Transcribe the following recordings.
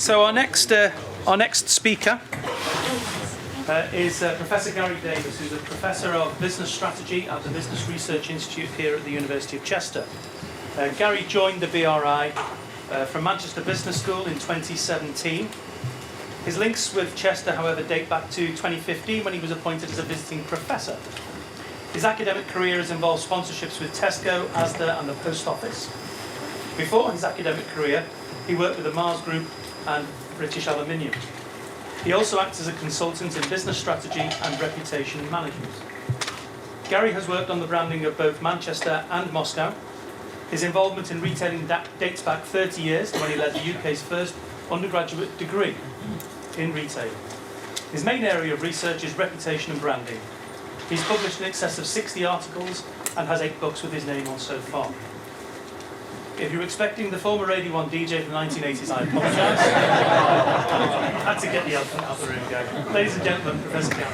So our next speaker is Professor Gary Davis, who's a Professor of Business Strategy at the Business Research Institute here at the University of Chester. Gary joined the BRI from Manchester Business School in 2017. His links with Chester, however, date back to 2015 when he was appointed as a visiting professor. His academic career has involved sponsorships with Tesco, Asda and the Post Office. Before his academic career, he worked with the Mars Group and British Aluminium. He also acts as a consultant in business strategy and reputation management. Gary has worked on the branding of both Manchester and Moscow. His involvement in retailing dates back 30 years to when he led the UK's first undergraduate degree in retail. His main area of research is reputation and branding. He's published in excess of 60 articles and has 8 books with his name on so far. If you're expecting the former Radio 1 DJ from the 1980s, I apologise. I had to get the elephant out of the room, Gary. Ladies and gentlemen, Professor Gary.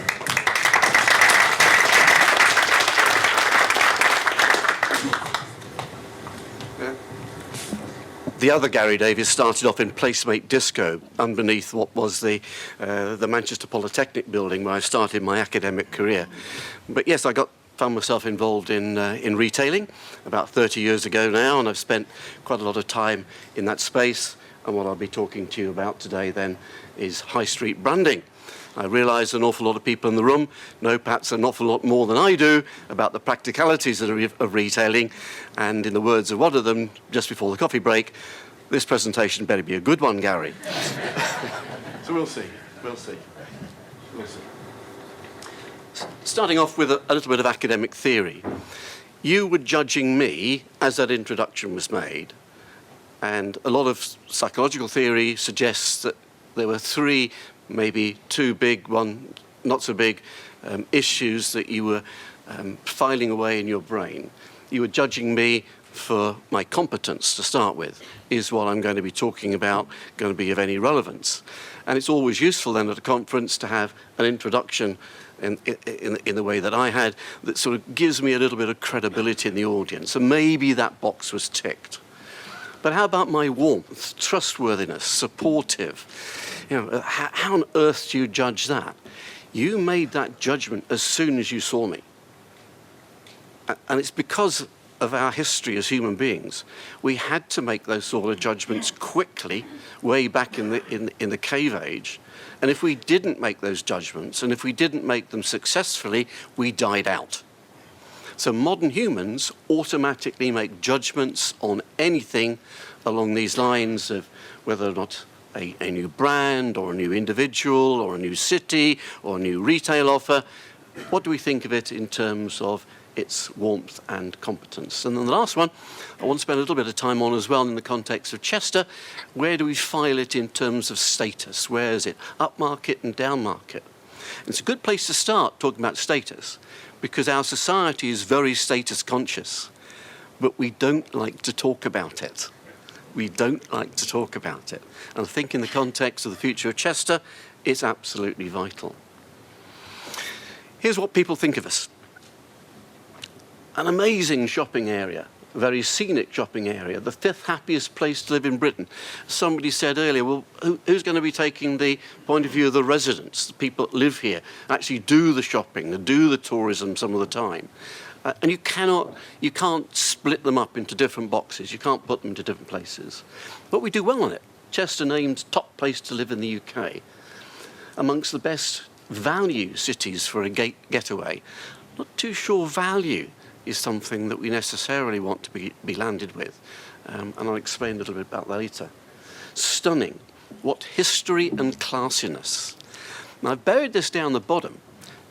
The other Gary Davis started off in Placemate Disco underneath what was the Manchester Polytechnic building where I started my academic career. But yes, I found myself involved in retailing about 30 years ago now, and I've spent quite a lot of time in that space. And what I'll be talking to you about today then is high street branding. I realise an awful lot of people in the room know perhaps an awful lot more than I do about the practicalities of retailing, and in the words of one of them just before the coffee break, this presentation better be a good one, Gary. So we'll see. Starting off with a little bit of academic theory. You were judging me as that introduction was made, and a lot of psychological theory suggests that there were 3, maybe 2 big, 1 not so big, issues that you were filing away in your brain. You were judging me for my competence to start with. Is what I'm going to be talking about going to be of any relevance? And it's always useful then at a conference to have an introduction in the way that I had that sort of gives me a little bit of credibility in the audience. So maybe that box was ticked. But how about my warmth, trustworthiness, supportive? You know, how on earth do you judge that? You made that judgment as soon as you saw me. And it's because of our history as human beings. We had to make those sort of judgments quickly, way back in the cave age. And if we didn't make those judgments, and if we didn't make them successfully, we died out. So modern humans automatically make judgments on anything along these lines of whether or not a new brand or a new individual or a new city or a new retail offer. What do we think of it in terms of its warmth and competence? And then the last one I want to spend a little bit of time on as well in the context of Chester. Where do we file it in terms of status? Where is it? Upmarket and downmarket. It's a good place to start talking about status, because our society is very status conscious, but we don't like to talk about it. We don't like to talk about it. And I think in the context of the future of Chester, it's absolutely vital. Here's what people think of us. An amazing shopping area, a very scenic shopping area, the 5th happiest place to live in Britain. Somebody said earlier, well, who's going to be taking the point of view of the residents, the people that live here, actually do the shopping, do the tourism some of the time? And you can't split them up into different boxes. You can't put them into different places. But we do well on it. Chester named top place to live in the UK, amongst the best value cities for a getaway. Not too sure value is something that we necessarily want to be landed with. And I'll explain a little bit about that later. Stunning. What history and classiness. Now, I've buried this down the bottom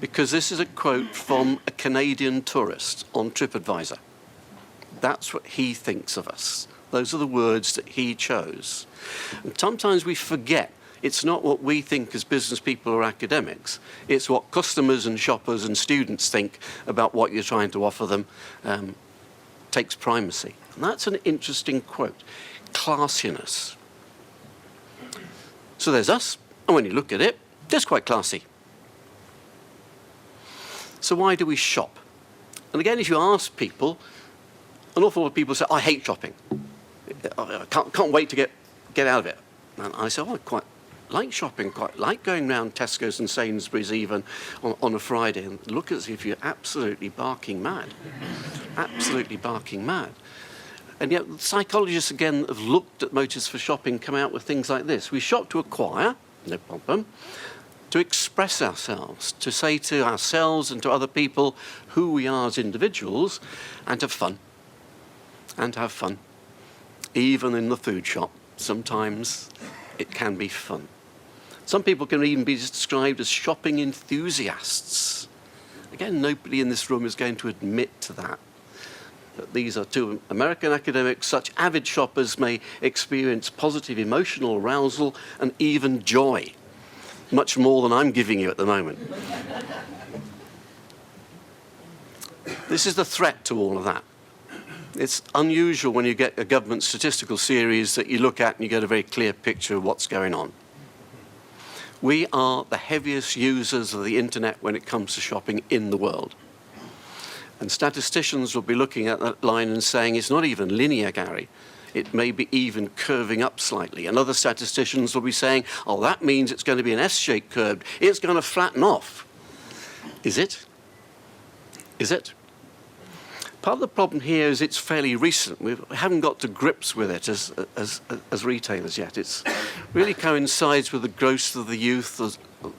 because this is a quote from a Canadian tourist on TripAdvisor. That's what he thinks of us. Those are the words that he chose. And sometimes we forget it's not what we think as business people or academics. It's what customers and shoppers and students think about what you're trying to offer them takes primacy. And that's an interesting quote. Classiness. So there's us, and when you look at it, it's quite classy. So why do we shop? And again, if you ask people, an awful lot of people say, I hate shopping. I can't wait to get out of it. And I said, oh, I quite like shopping, quite like going round Tesco's and Sainsbury's even on a Friday, and look as if you're absolutely barking mad. Absolutely barking mad. And yet psychologists, again, have looked at motives for shopping, come out with things like this. We shop to acquire, no problem, to express ourselves, to say to ourselves and to other people who we are as individuals, and to have fun. And to have fun. Even in the food shop, sometimes it can be fun. Some people can even be described as shopping enthusiasts. Again, nobody in this room is going to admit to that. But these are two American academics. Such avid shoppers may experience positive emotional arousal and even joy. Much more than I'm giving you at the moment. This is the threat to all of that. It's unusual when you get a government statistical series that you look at and you get a very clear picture of what's going on. We are the heaviest users of the internet when it comes to shopping in the world. And statisticians will be looking at that line and saying it's not even linear, Gary. It may be even curving up slightly. And other statisticians will be saying, oh, that means it's going to be an S-shaped curve. It's going to flatten off. Is it? Is it? Part of the problem here is it's fairly recent. We haven't got to grips with it as retailers yet. It really coincides with the growth of the youth,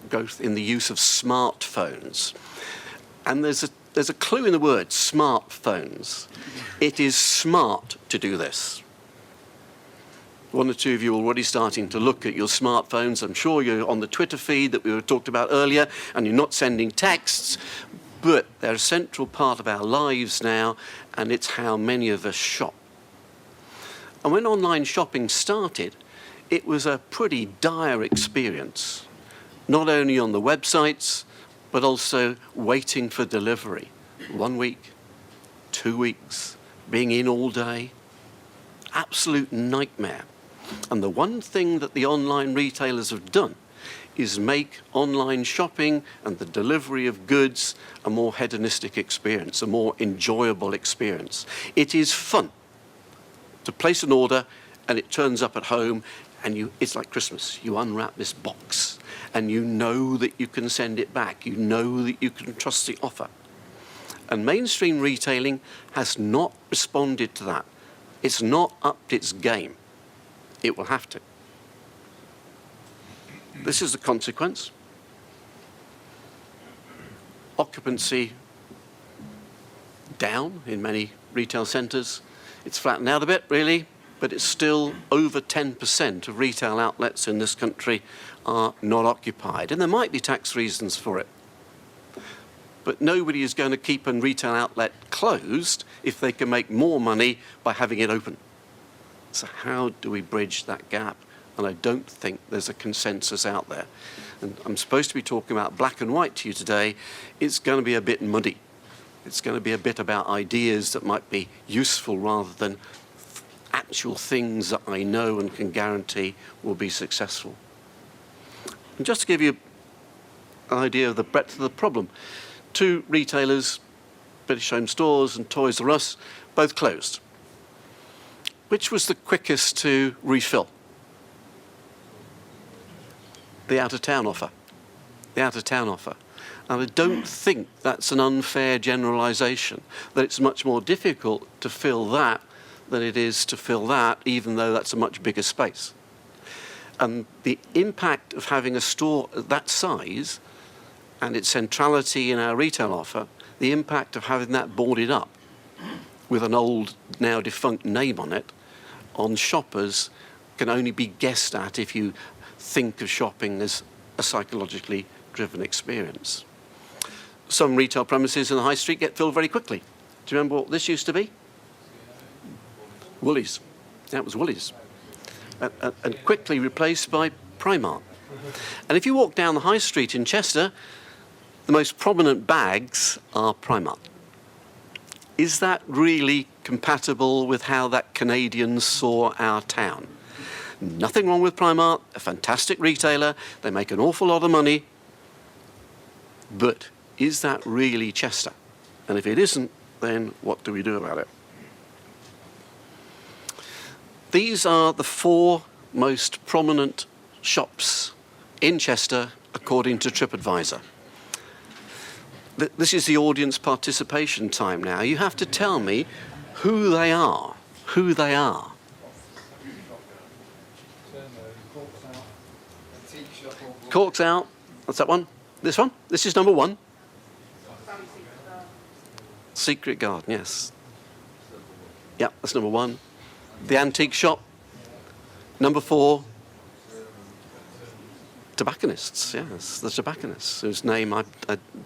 growth in the use of smartphones. And there's a clue in the word, smartphones. It is smart to do this. One or two of you are already starting to look at your smartphones. I'm sure you're on the Twitter feed that we were talked about earlier, and you're not sending texts. But they're a central part of our lives now, and it's how many of us shop. And when online shopping started, it was a pretty dire experience, not only on the websites, but also waiting for delivery. 1 week, 2 weeks, being in all day. Absolute nightmare. And the one thing that the online retailers have done is make online shopping and the delivery of goods a more hedonistic experience, a more enjoyable experience. It is fun to place an order and it turns up at home and it's like Christmas. You unwrap this box and you know that you can send it back. You know that you can trust the offer. And mainstream retailing has not responded to that. It's not upped its game. It will have to. This is the consequence. Occupancy down in many retail centres. It's flattened out a bit, really, but it's still over 10% of retail outlets in this country are not occupied. And there might be tax reasons for it. But nobody is going to keep a retail outlet closed if they can make more money by having it open. So how do we bridge that gap? And I don't think there's a consensus out there. And I'm supposed to be talking about black and white to you today. It's going to be a bit muddy. It's going to be a bit about ideas that might be useful rather than actual things that I know and can guarantee will be successful. And just to give you an idea of the breadth of the problem, 2 retailers, British Home Stores and Toys R Us, both closed. Which was the quickest to refill? The out-of-town offer. The out-of-town offer. And I don't think that's an unfair generalisation, that it's much more difficult to fill that than it is to fill that, even though that's a much bigger space. And the impact of having a store that size and its centrality in our retail offer, the impact of having that boarded up with an old, now defunct name on it, on shoppers can only be guessed at if you think of shopping as a psychologically driven experience. Some retail premises in the high street get filled very quickly. Do you remember what this used to be? Woolies. That was Woolies. And quickly replaced by Primark. And if you walk down the high street in Chester, the most prominent bags are Primark. Is that really compatible with how that Canadians saw our town? Nothing wrong with Primark, a fantastic retailer, they make an awful lot of money, but is that really Chester? And if it isn't, then what do we do about it? These are the 4 most prominent shops in Chester according to TripAdvisor. This is the audience participation time now. You have to tell me who they are. Who they are. Corks out. What's that one? This one? This is number 1. Secret Garden, yes. Yeah, that's number 1. The antique shop. Number 4. Tobacconists, yes, the tobacconists, whose name I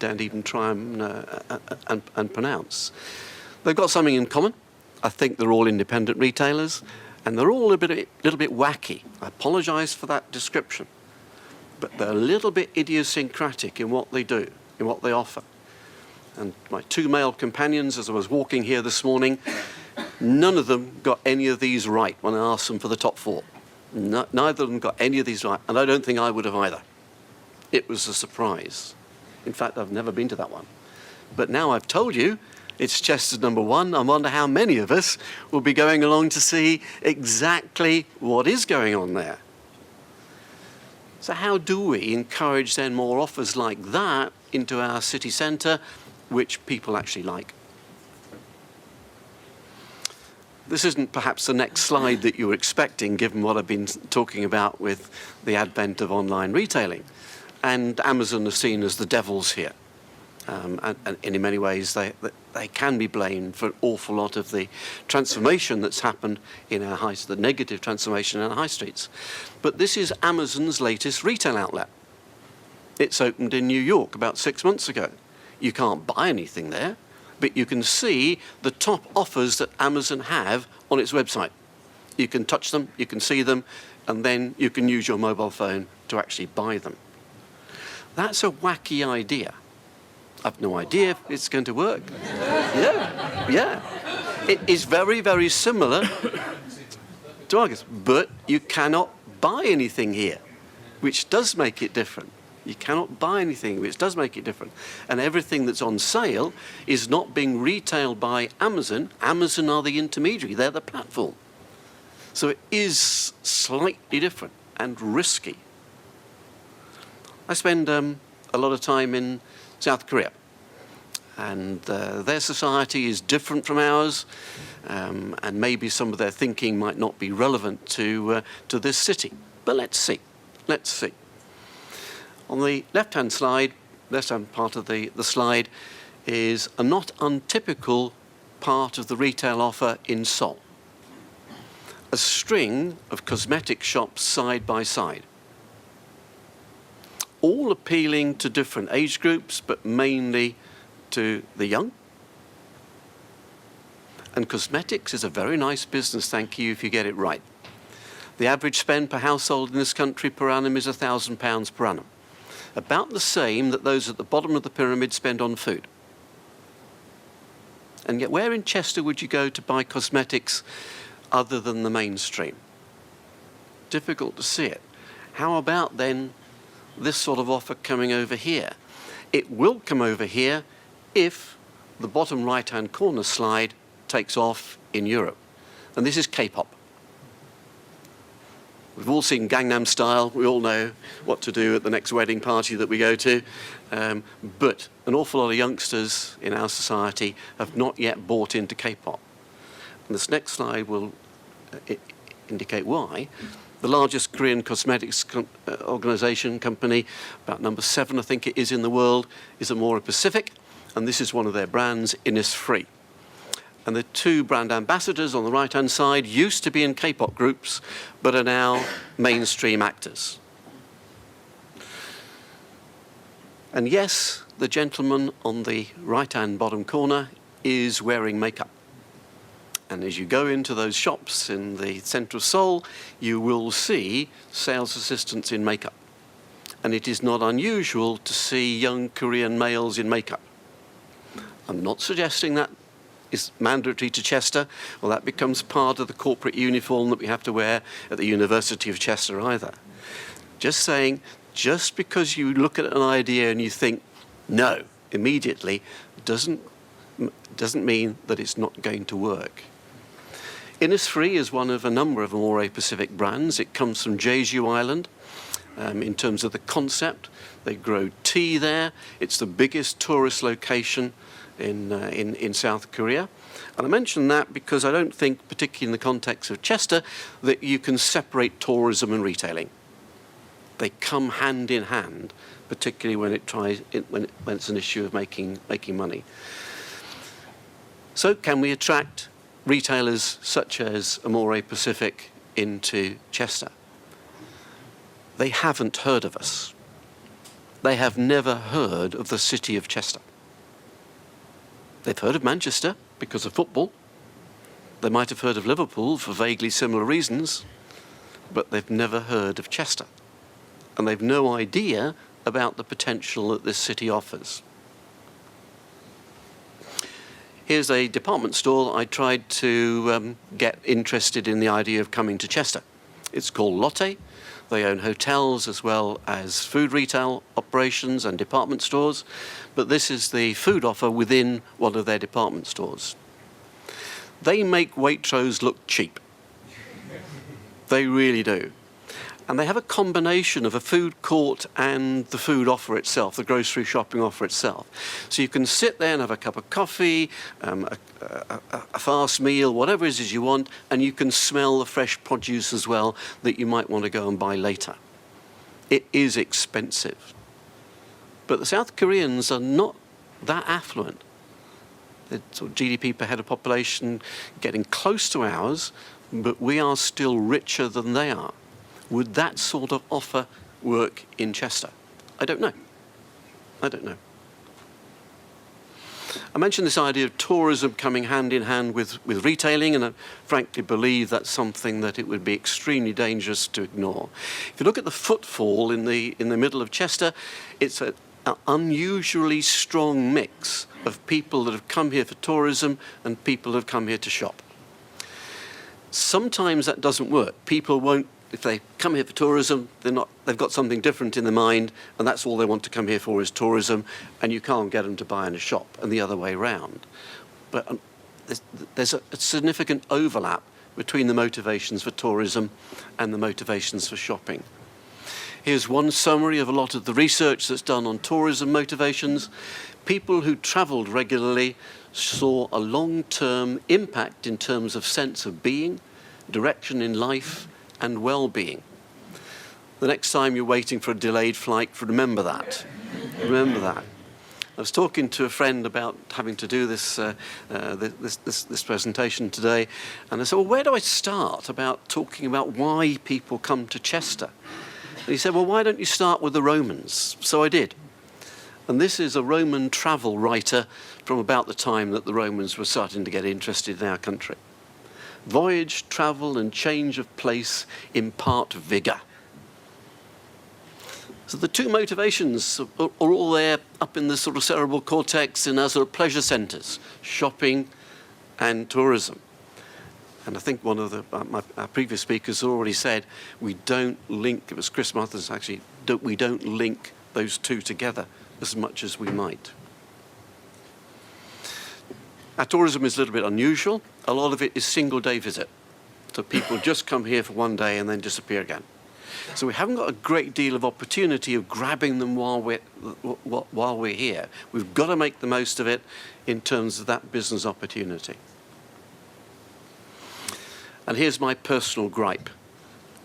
don't even try and pronounce. They've got something in common. I think they're all independent retailers, and they're all a little bit wacky. I apologise for that description, but they're a little bit idiosyncratic in what they do, in what they offer. And my 2 male companions, as I was walking here this morning, none of them got any of these right when I asked them for the top 4. Neither of them got any of these right, and I don't think I would have either. It was a surprise. In fact, I've never been to that one. But now I've told you it's Chester's number 1. I wonder how many of us will be going along to see exactly what is going on there. So how do we encourage then more offers like that into our city centre, which people actually like? This isn't perhaps the next slide that you were expecting, given what I've been talking about with the advent of online retailing. And Amazon are seen as the devils here. And in many ways, they can be blamed for an awful lot of the transformation that's happened in our the negative transformation in our high streets. But this is Amazon's latest retail outlet. It's opened in New York about 6 months ago. You can't buy anything there, but you can see the top offers that Amazon have on its website. You can touch them, you can see them, and then you can use your mobile phone to actually buy them. That's a wacky idea. I've no idea if it's going to work. Yeah. It is very, very similar to Argos, but you cannot buy anything here, which does make it different. You cannot buy anything, which does make it different. And everything that's on sale is not being retailed by Amazon. Amazon are the intermediary, they're the platform. So it is slightly different and risky. I spend a lot of time in South Korea, and their society is different from ours, and maybe some of their thinking might not be relevant to this city. But let's see. On the left-hand part of the slide is a not untypical part of the retail offer in Seoul. A string of cosmetic shops side by side, all appealing to different age groups, but mainly to the young. And cosmetics is a very nice business, thank you, if you get it right. The average spend per household in this country per annum is £1,000 per annum. About the same that those at the bottom of the pyramid spend on food. And yet where in Chester would you go to buy cosmetics other than the mainstream? Difficult to see it. How about then this sort of offer coming over here? It will come over here if the bottom right-hand corner slide takes off in Europe. And this is K-pop. We've all seen Gangnam Style. We all know what to do at the next wedding party that we go to. But an awful lot of youngsters in our society have not yet bought into K-pop. And this next slide will indicate why. The largest Korean cosmetics organization company, about number 7, I think it is in the world, is Amora Pacific. And this is one of their brands, Innisfree. And the 2 brand ambassadors on the right-hand side used to be in K-pop groups, but are now mainstream actors. And yes, the gentleman on the right-hand bottom corner is wearing makeup. And as you go into those shops in the centre of Seoul, you will see sales assistants in makeup. And it is not unusual to see young Korean males in makeup. I'm not suggesting that is mandatory to Chester, or that becomes part of the corporate uniform that we have to wear at the University of Chester either. Just saying, just because you look at an idea and you think, no, immediately, doesn't mean that it's not going to work. Innisfree is one of a number of Amore Pacific brands. It comes from Jeju Island. In terms of the concept, they grow tea there. It's the biggest tourist location in South Korea. And I mention that because I don't think, particularly in the context of Chester, that you can separate tourism and retailing. They come hand in hand, particularly when it's an issue of making money. So can we attract retailers such as Amore Pacific into Chester? They haven't heard of us. They have never heard of the city of Chester. They've heard of Manchester because of football. They might have heard of Liverpool for vaguely similar reasons, but they've never heard of Chester. And they've no idea about the potential that this city offers. Here's a department store I tried to get interested in the idea of coming to Chester. It's called Lotte. They own hotels as well as food retail operations and department stores, but this is the food offer within one of their department stores. They make Waitrose look cheap. They really do. And they have a combination of a food court and the food offer itself, the grocery shopping offer itself. So you can sit there and have a cup of coffee, a fast meal, whatever it is you want, and you can smell the fresh produce as well that you might want to go and buy later. It is expensive. But the South Koreans are not that affluent. The sort of GDP per head of population getting close to ours, but we are still richer than they are. Would that sort of offer work in Chester? I don't know. I don't know. I mentioned this idea of tourism coming hand in hand with retailing, and I frankly believe that's something that it would be extremely dangerous to ignore. If you look at the footfall in the middle of Chester, it's an unusually strong mix of people that have come here for tourism and people that have come here to shop. Sometimes that doesn't work. People won't. If they come here for tourism, they've got something different in their mind, and that's all they want to come here for is tourism, and you can't get them to buy in a shop, and the other way round. But there's a significant overlap between the motivations for tourism and the motivations for shopping. Here's one summary of a lot of the research that's done on tourism motivations. People who travelled regularly saw a long-term impact in terms of sense of being, direction in life, and well-being. The next time you're waiting for a delayed flight, remember that. Remember that. I was talking to a friend about having to do this presentation today, and I said, well, where do I start about talking about why people come to Chester? And he said, well, why don't you start with the Romans? So I did. And this is a Roman travel writer from about the time that the Romans were starting to get interested in our country. Voyage, travel, and change of place impart vigour. So the two motivations are all there up in the sort of cerebral cortex in our sort of pleasure centres, shopping and tourism. And I think one of our previous speakers already said, we don't link, it was Chris Mathers actually, we don't link those two together as much as we might. Our tourism is a little bit unusual. A lot of it is single-day visit. So people just come here for one day and then disappear again. So we haven't got a great deal of opportunity of grabbing them while we're here. We've got to make the most of it in terms of that business opportunity. And here's my personal gripe.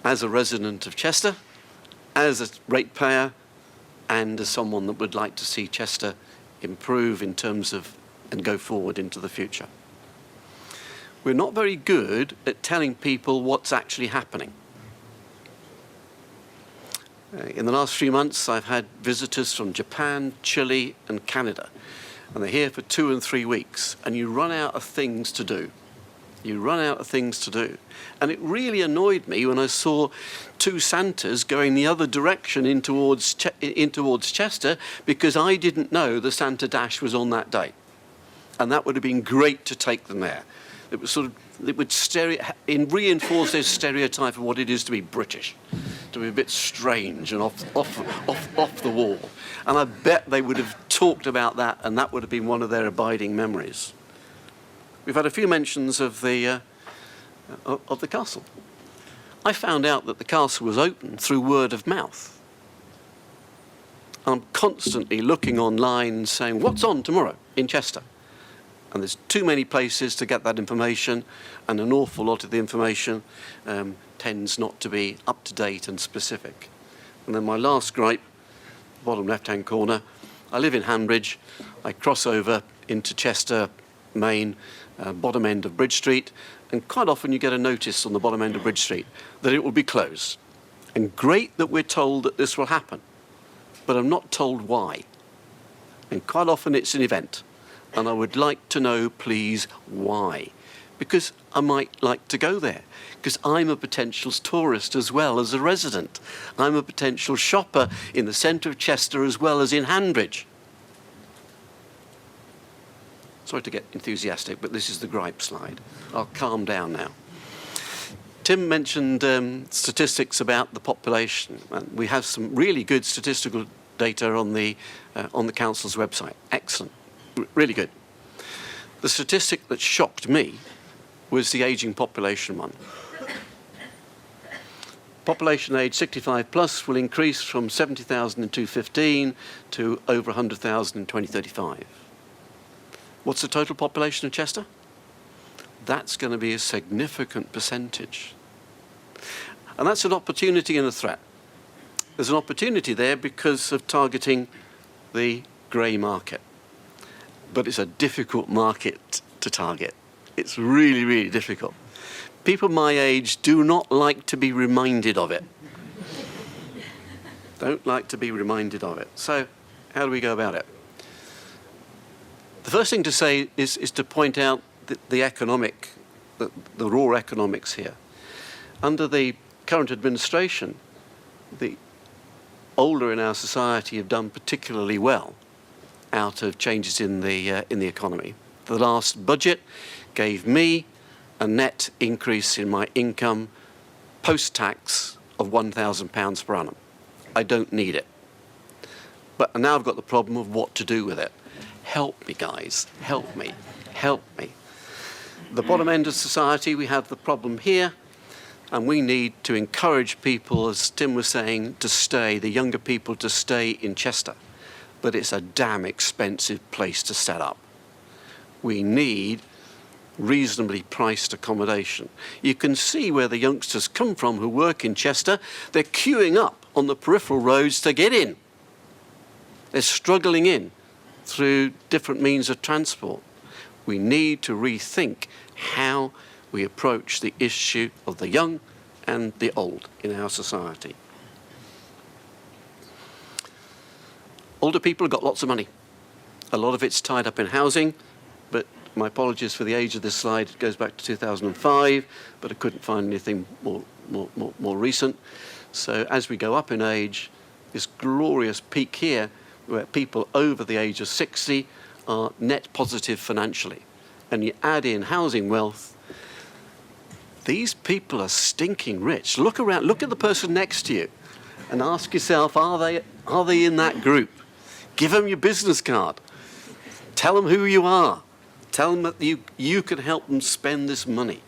As a resident of Chester, as a ratepayer, and as someone that would like to see Chester improve in terms of and go forward into the future. We're not very good at telling people what's actually happening. In the last 3 months, I've had visitors from Japan, Chile, and Canada, and they're here for 2 and 3 weeks, and you run out of things to do. You run out of things to do. And it really annoyed me when I saw 2 Santas going the other direction in towards Chester, because I didn't know the Santa Dash was on that day. And that would have been great to take them there. It was it would reinforce their stereotype of what it is to be British, to be a bit strange and off the wall. And I bet they would have talked about that, and that would have been one of their abiding memories. We've had a few mentions of the of the castle. I found out that the castle was open through word of mouth. I'm constantly looking online and saying, what's on tomorrow in Chester? And there's too many places to get that information, and an awful lot of the information tends not to be up to date and specific. And then my last gripe, bottom left-hand corner, I live in Hanbridge. I cross over into Chester, Main, bottom end of Bridge Street, and quite often you get a notice on the bottom end of Bridge Street that it will be closed. And great that we're told that this will happen, but I'm not told why. And quite often it's an event, and I would like to know, please, why. Because I might like to go there, because I'm a potential tourist as well as a resident. I'm a potential shopper in the centre of Chester as well as in Hanbridge. Sorry to get enthusiastic, but this is the gripe slide. I'll calm down now. Tim mentioned statistics about the population. And we have some really good statistical data on the council's website. Excellent, really good. The statistic that shocked me was the ageing population one. Population age 65 plus will increase from 70,000 in 2015 to over 100,000 in 2035. What's the total population of Chester? That's going to be a significant percentage. And that's an opportunity and a threat. There's an opportunity there because of targeting the grey market. But it's a difficult market to target. It's really, really difficult. People my age do not like to be reminded of it. Don't like to be reminded of it. So how do we go about it? The first thing to say is to point out the raw economics here. Under the current administration, the older in our society have done particularly well out of changes in the economy. The last budget gave me a net increase in my income post-tax of £1,000 per annum. I don't need it. But now I've got the problem of what to do with it. Help me, guys. Help me. Help me. The bottom end of society, we have the problem here, and we need to encourage people, as Tim was saying, to stay, the younger people to stay in Chester. But it's a damn expensive place to set up. We need reasonably priced accommodation. You can see where the youngsters come from who work in Chester. They're queuing up on the peripheral roads to get in. They're struggling in through different means of transport. We need to rethink how we approach the issue of the young and the old in our society. Older people have got lots of money. A lot of it's tied up in housing, but my apologies for the age of this slide. It goes back to 2005, but I couldn't find anything more recent. So as we go up in age, this glorious peak here, where people over the age of 60 are net positive financially, and you add in housing wealth, these people are stinking rich. Look around, look at the person next to you and ask yourself, are they in that group? Give them your business card. Tell them who you are. Tell them that you can help them spend this money.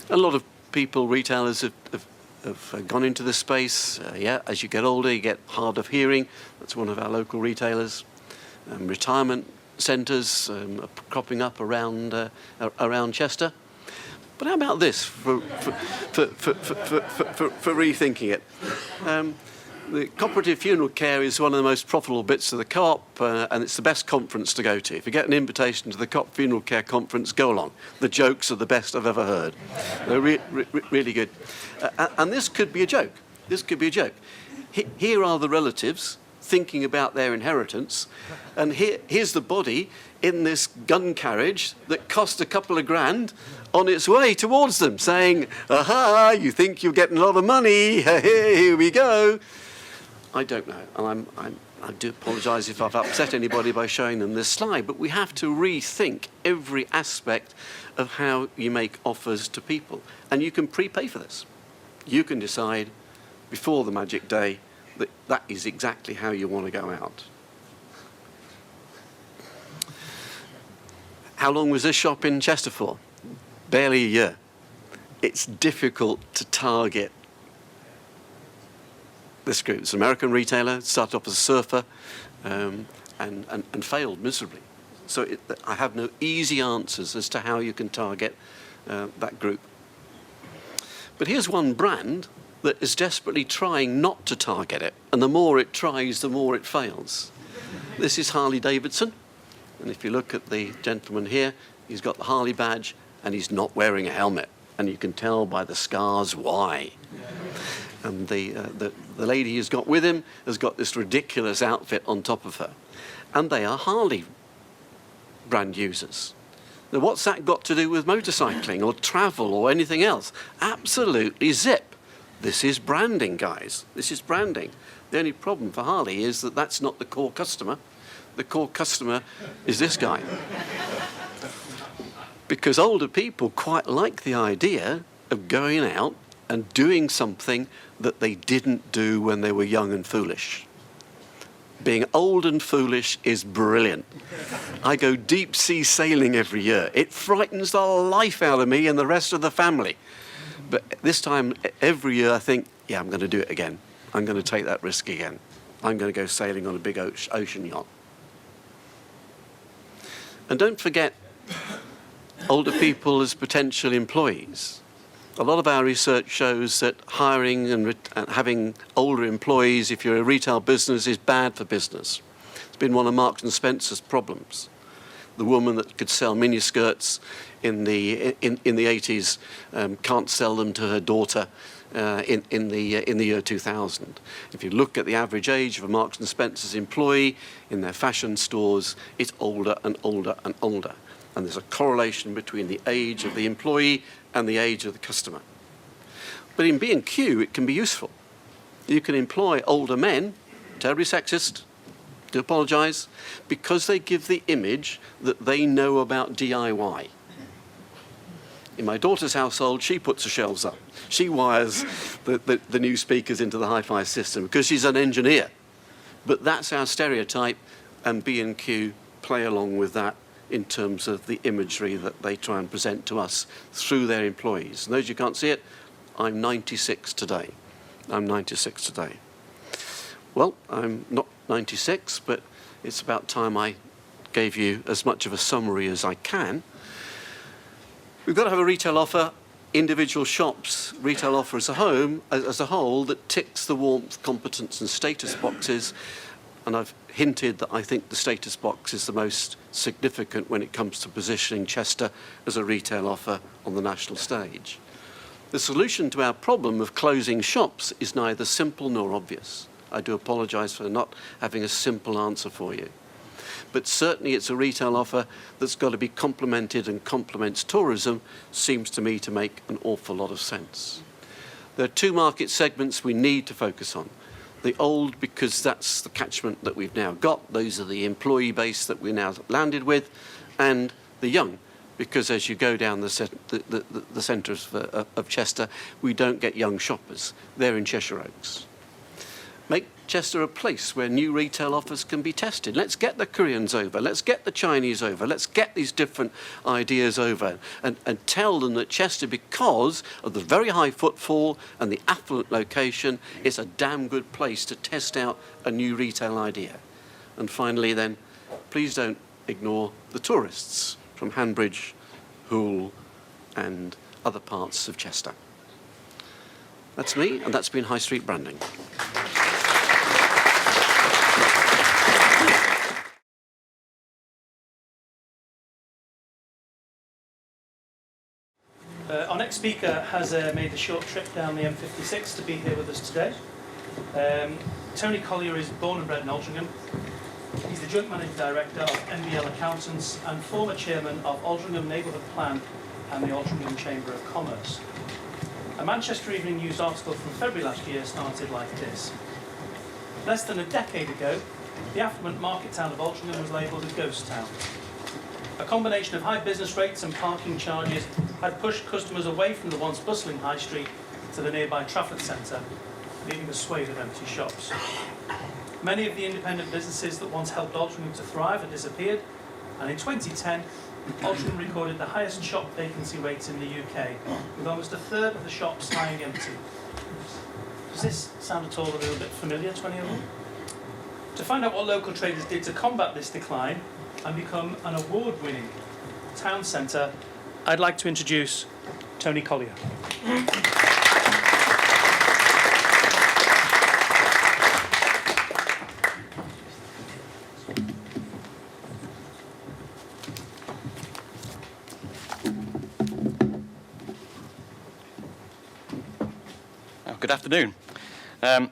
A lot of people, retailers, have gone into this space. As you get older, you get hard of hearing. That's one of our local retailers. Retirement centres are cropping up around Chester. But how about this for rethinking it? The cooperative funeral care is one of the most profitable bits of the co-op, and it's the best conference to go to. If you get an invitation to the co-op funeral care conference, go along. The jokes are the best I've ever heard. They're really good. And this could be a joke. This could be a joke. Here are the relatives thinking about their inheritance, and here's the body in this gun carriage that cost a couple of grand on its way towards them, saying, aha, you think you're getting a lot of money, here we go. I don't know, and I do apologise if I've upset anybody by showing them this slide, but we have to rethink every aspect of how you make offers to people. And you can prepay for this. You can decide before the magic day that that is exactly how you want to go out. How long was this shop in Chester for? barely a year. It's difficult to target this group. It's an American retailer, started off as a surfer, and failed miserably. So I have no easy answers as to how you can target that group. But here's one brand that is desperately trying not to target it, and the more it tries, the more it fails. This is Harley Davidson, and if you look at the gentleman here, he's got the Harley badge, and he's not wearing a helmet, and you can tell by the scars why. And the lady he's got with him has got this ridiculous outfit on top of her, and they are Harley brand users. Now, what's that got to do with motorcycling or travel or anything else? Absolutely zip. This is branding, guys. This is branding. The only problem for Harley is that that's not the core customer. The core customer is this guy. Because older people quite like the idea of going out and doing something that they didn't do when they were young and foolish. Being old and foolish is brilliant. I go deep sea sailing every year. It frightens the life out of me and the rest of the family. But this time, every year, I think, yeah, I'm going to do it again. I'm going to take that risk again. I'm going to go sailing on a big ocean yacht. And don't forget older people as potential employees. A lot of our research shows that hiring and having older employees, if you're a retail business, is bad for business. It's been one of Marks and Spencer's problems. The woman that could sell miniskirts in the 80s can't sell them to her daughter in the year 2000. If you look at the average age of a Marks and Spencer's employee in their fashion stores, it's older and older and older. And there's a correlation between the age of the employee and the age of the customer. But in B&Q, it can be useful. You can employ older men, terribly sexist, do apologise, because they give the image that they know about DIY. In my daughter's household, she puts the shelves up. She wires the new speakers into the hi-fi system because she's an engineer. But that's our stereotype, and B&Q play along with that in terms of the imagery that they try and present to us through their employees. And those you can't see it, I'm 96 today. I'm 96 today. Well, I'm not 96, but it's about time I gave you as much of a summary as I can. We've got to have a retail offer, individual shops, retail offer as a whole that ticks the warmth, competence and status boxes. And I've hinted that I think the status box is the most significant when it comes to positioning Chester as a retail offer on the national stage. The solution to our problem of closing shops is neither simple nor obvious. I do apologise for not having a simple answer for you. But certainly it's a retail offer that's got to be complemented and complements tourism, seems to me to make an awful lot of sense. There are two market segments we need to focus on. The old, because that's the catchment that we've now got. Those are the employee base that we now landed with. And the young, because as you go down the centre of Chester, we don't get young shoppers. They're in Cheshire Oaks. Make Chester a place where new retail offers can be tested. Let's get the Koreans over. Let's get the Chinese over. Let's get these different ideas over and tell them that Chester, because of the very high footfall and the affluent location, is a damn good place to test out a new retail idea. And finally then, please don't ignore the tourists from Hanbridge, Hoole and other parts of Chester. That's me, and that's been High Street Branding. Our next speaker has made a short trip down the M56 to be here with us today. Tony Collier is born and bred in Aldringham. He's the Joint Managing Director of MBL Accountants and former Chairman of Aldringham Neighbourhood Plan and the Aldringham Chamber of Commerce. A Manchester Evening News article from February last year started like this. Less than a decade ago, the affluent market town of Aldringham was labelled a ghost town. A combination of high business rates and parking charges had pushed customers away from the once bustling high street to the nearby Trafford Centre, leaving a swathe of empty shops. Many of the independent businesses that once helped Aldringham to thrive had disappeared, and in 2010, Altrincham recorded the highest shop vacancy rates in the UK, with almost a third of the shops lying empty. Does this sound at all a little bit familiar to any of you? To find out what local traders did to combat this decline and become an award-winning town centre, I'd like to introduce Tony Collier. Good afternoon.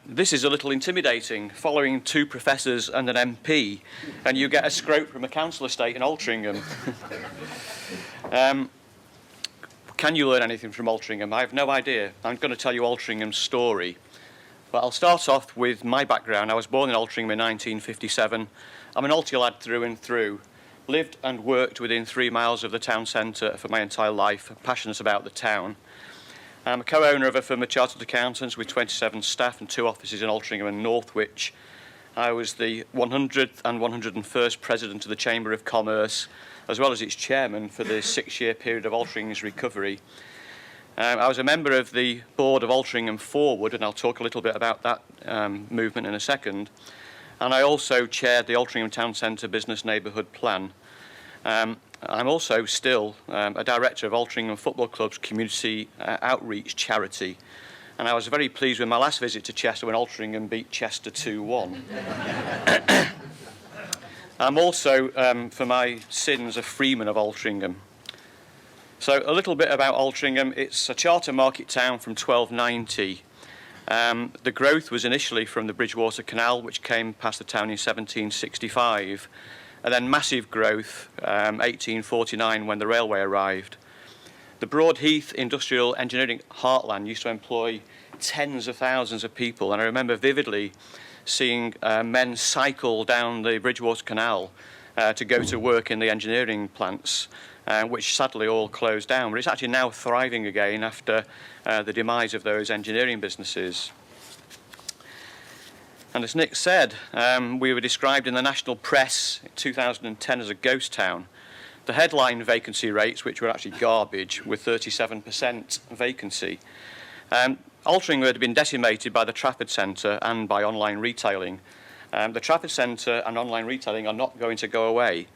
This is a little intimidating, following two professors and an MP, and you get a scrope from a council estate in Altrincham. Can you learn anything from Altrincham? I have no idea. I'm going to tell you Altrincham's story. But I'll start off with my background. I was born in Altrincham in 1957. I'm an Altie lad through and through. Lived and worked within 3 miles of the town centre for my entire life, passionate about the town. I'm a co-owner of a firm of chartered accountants with 27 staff and 2 offices in Altrincham and Northwich. I was the 100th and 101st President of the Chamber of Commerce, as well as its chairman for the 6-year period of Altrincham's recovery. I was a member of the board of Altrincham Forward, and I'll talk a little bit about that movement in a second. And I also chaired the Altrincham Town Centre Business Neighbourhood Plan. I'm also still a director of Altrincham Football Club's community outreach charity, and I was very pleased with my last visit to Chester when Altrincham beat Chester 2-1. I'm also, for my sins, a freeman of Altrincham. So a little bit about Altrincham. It's a charter market town from 1290. The growth was initially from the Bridgewater Canal, which came past the town in 1765. And then massive growth, 1849, when the railway arrived. The Broadheath industrial engineering heartland used to employ tens of thousands of people, and I remember vividly seeing men cycle down the Bridgewater Canal to go to work in the engineering plants, which sadly all closed down. But it's actually now thriving again after the demise of those engineering businesses. And as Nick said, we were described in the national press in 2010 as a ghost town. The headline vacancy rates, which were actually garbage, were 37% vacancy. Altrincham had been decimated by the Trafford Centre and by online retailing. The Trafford Centre and online retailing are not going to go away.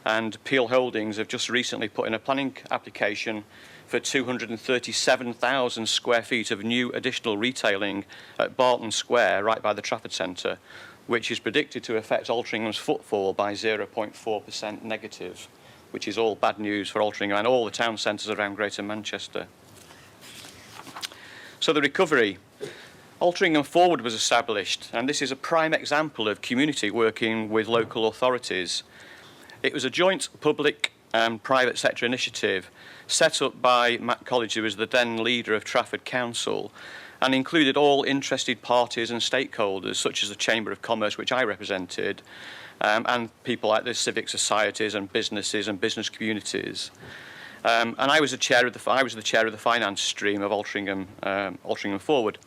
And Peel Holdings have just recently put in a planning application for 237,000 square feet of new additional retailing at Barton Square, right by the Trafford Centre, which is predicted to affect Altrincham's footfall by 0.4% negative, which is all bad news for Altrincham and all the town centres around Greater Manchester. So the recovery. Altrincham Forward was established, and this is a prime example of community working with local authorities. It was a joint public and private sector initiative set up by Matt College, who was the then leader of Trafford Council, and included all interested parties and stakeholders, such as the Chamber of Commerce, which I represented, and people like the civic societies and businesses and business communities. And I was the chair of the finance stream of Altrincham Forward.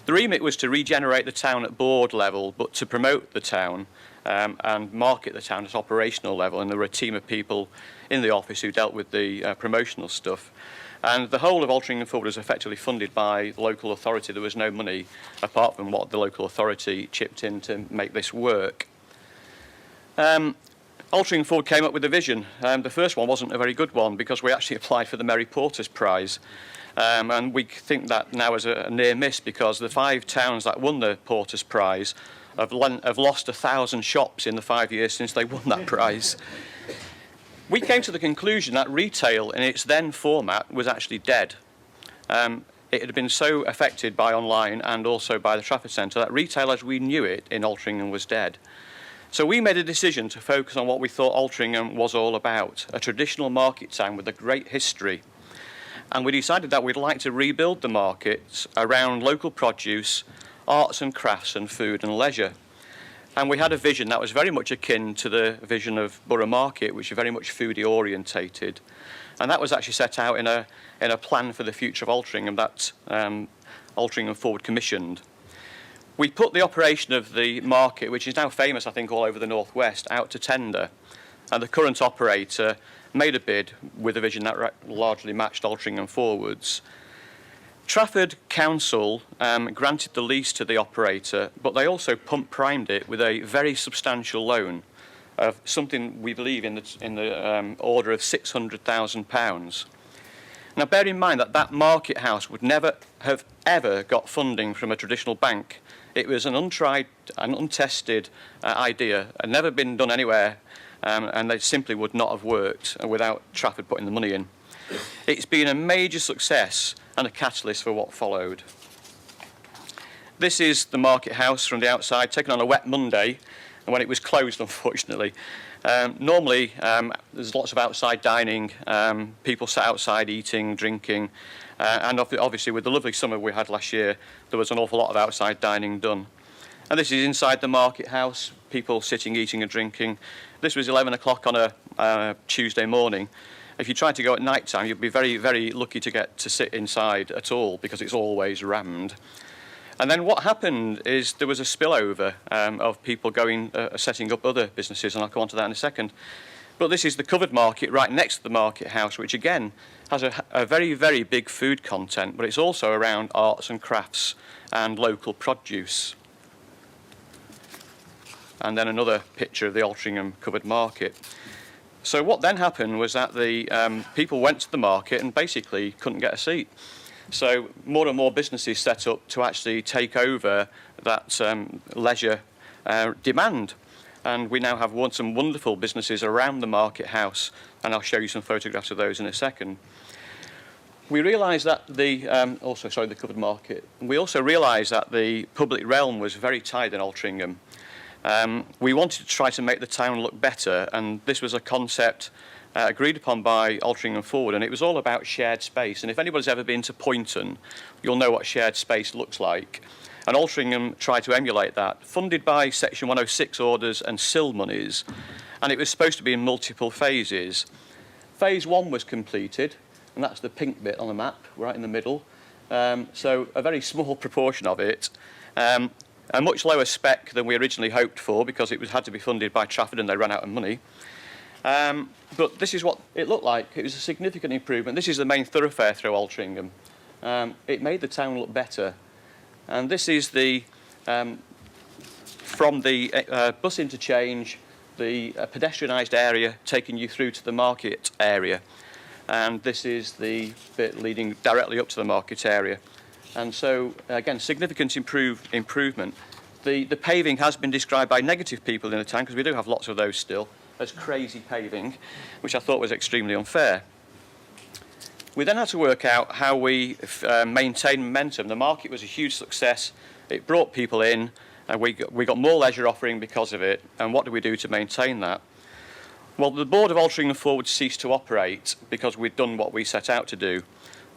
The remit was to regenerate the town at board level, but to promote the town and market the town at operational level. And there were a team of people in the office who dealt with the promotional stuff. And the whole of Altrincham Forward was effectively funded by the local authority. There was no money apart from what the local authority chipped in to make this work. Altrincham Forward came up with a vision. The first one wasn't a very good one because we actually applied for the Mary Porter's Prize. And we think that now as a near miss because the 5 towns that won the Porter's Prize have lost 1,000 shops in the 5 years since they won that prize. We came to the conclusion that retail in its then format was actually dead. It had been so affected by online and also by the Trafford Centre that retail as we knew it in Altrincham was dead. So we made a decision to focus on what we thought Altrincham was all about, a traditional market town with a great history. And we decided that we'd like to rebuild the markets around local produce, arts and crafts and food and leisure. And we had a vision that was very much akin to the vision of Borough Market, which is very much foodie orientated. And that was actually set out in a plan for the future of Altrincham that Altrincham Forward commissioned. We put the operation of the market, which is now famous, I think, all over the Northwest, out to tender. And the current operator made a bid with a vision that largely matched Altrincham forwards. Trafford Council granted the lease to the operator, but they also pump-primed it with a very substantial loan of something we believe in the order of £600,000. Now, bear in mind that that market house would never have ever got funding from a traditional bank. It was an untried and untested idea, had never been done anywhere, and they simply would not have worked without Trafford putting the money in. It's been a major success and a catalyst for what followed. This is the market house from the outside, taken on a wet Monday, and when it was closed, unfortunately. Normally, there's lots of outside dining, people sat outside eating, drinking, and obviously with the lovely summer we had last year, there was an awful lot of outside dining done. And this is inside the market house, people sitting, eating and drinking. This was 11 o'clock on a Tuesday morning. If you tried to go at night time, you'd be very, very lucky to get to sit inside at all because it's always rammed. And then what happened is there was a spillover of people going, setting up other businesses, and I'll come on to that in a second. But this is the covered market right next to the market house, which again has a very, very big food content, but it's also around arts and crafts and local produce. And then another picture of the Altrincham covered market. So what then happened was that the people went to the market and basically couldn't get a seat. So more and more businesses set up to actually take over that leisure demand. And we now have some wonderful businesses around the market house, and I'll show you some photographs of those in a second. We realised that the covered market. We also realised that the public realm was very tight in Altrincham. We wanted to try to make the town look better, and this was a concept agreed upon by Altrincham Forward, and it was all about shared space. And if anybody's ever been to Poynton, you'll know what shared space looks like. And Altrincham tried to emulate that, funded by Section 106 orders and SIL monies, and it was supposed to be in multiple phases. Phase 1 was completed, and that's the pink bit on the map, right in the middle. So a very small proportion of it. A much lower spec than we originally hoped for because it had to be funded by Trafford and they ran out of money. But this is what it looked like. It was a significant improvement. This is the main thoroughfare through Altrincham. It made the town look better. And this is the from the bus interchange, the pedestrianised area taking you through to the market area. And this is the bit leading directly up to the market area. And so, again, significant improvement. The paving has been described by negative people in the town, because we do have lots of those still, as crazy paving, which I thought was extremely unfair. We then had to work out how we maintain momentum. The market was a huge success. It brought people in, and we got more leisure offering because of it. And what do we do to maintain that? Well, the board of Altrincham Forward ceased to operate because we'd done what we set out to do.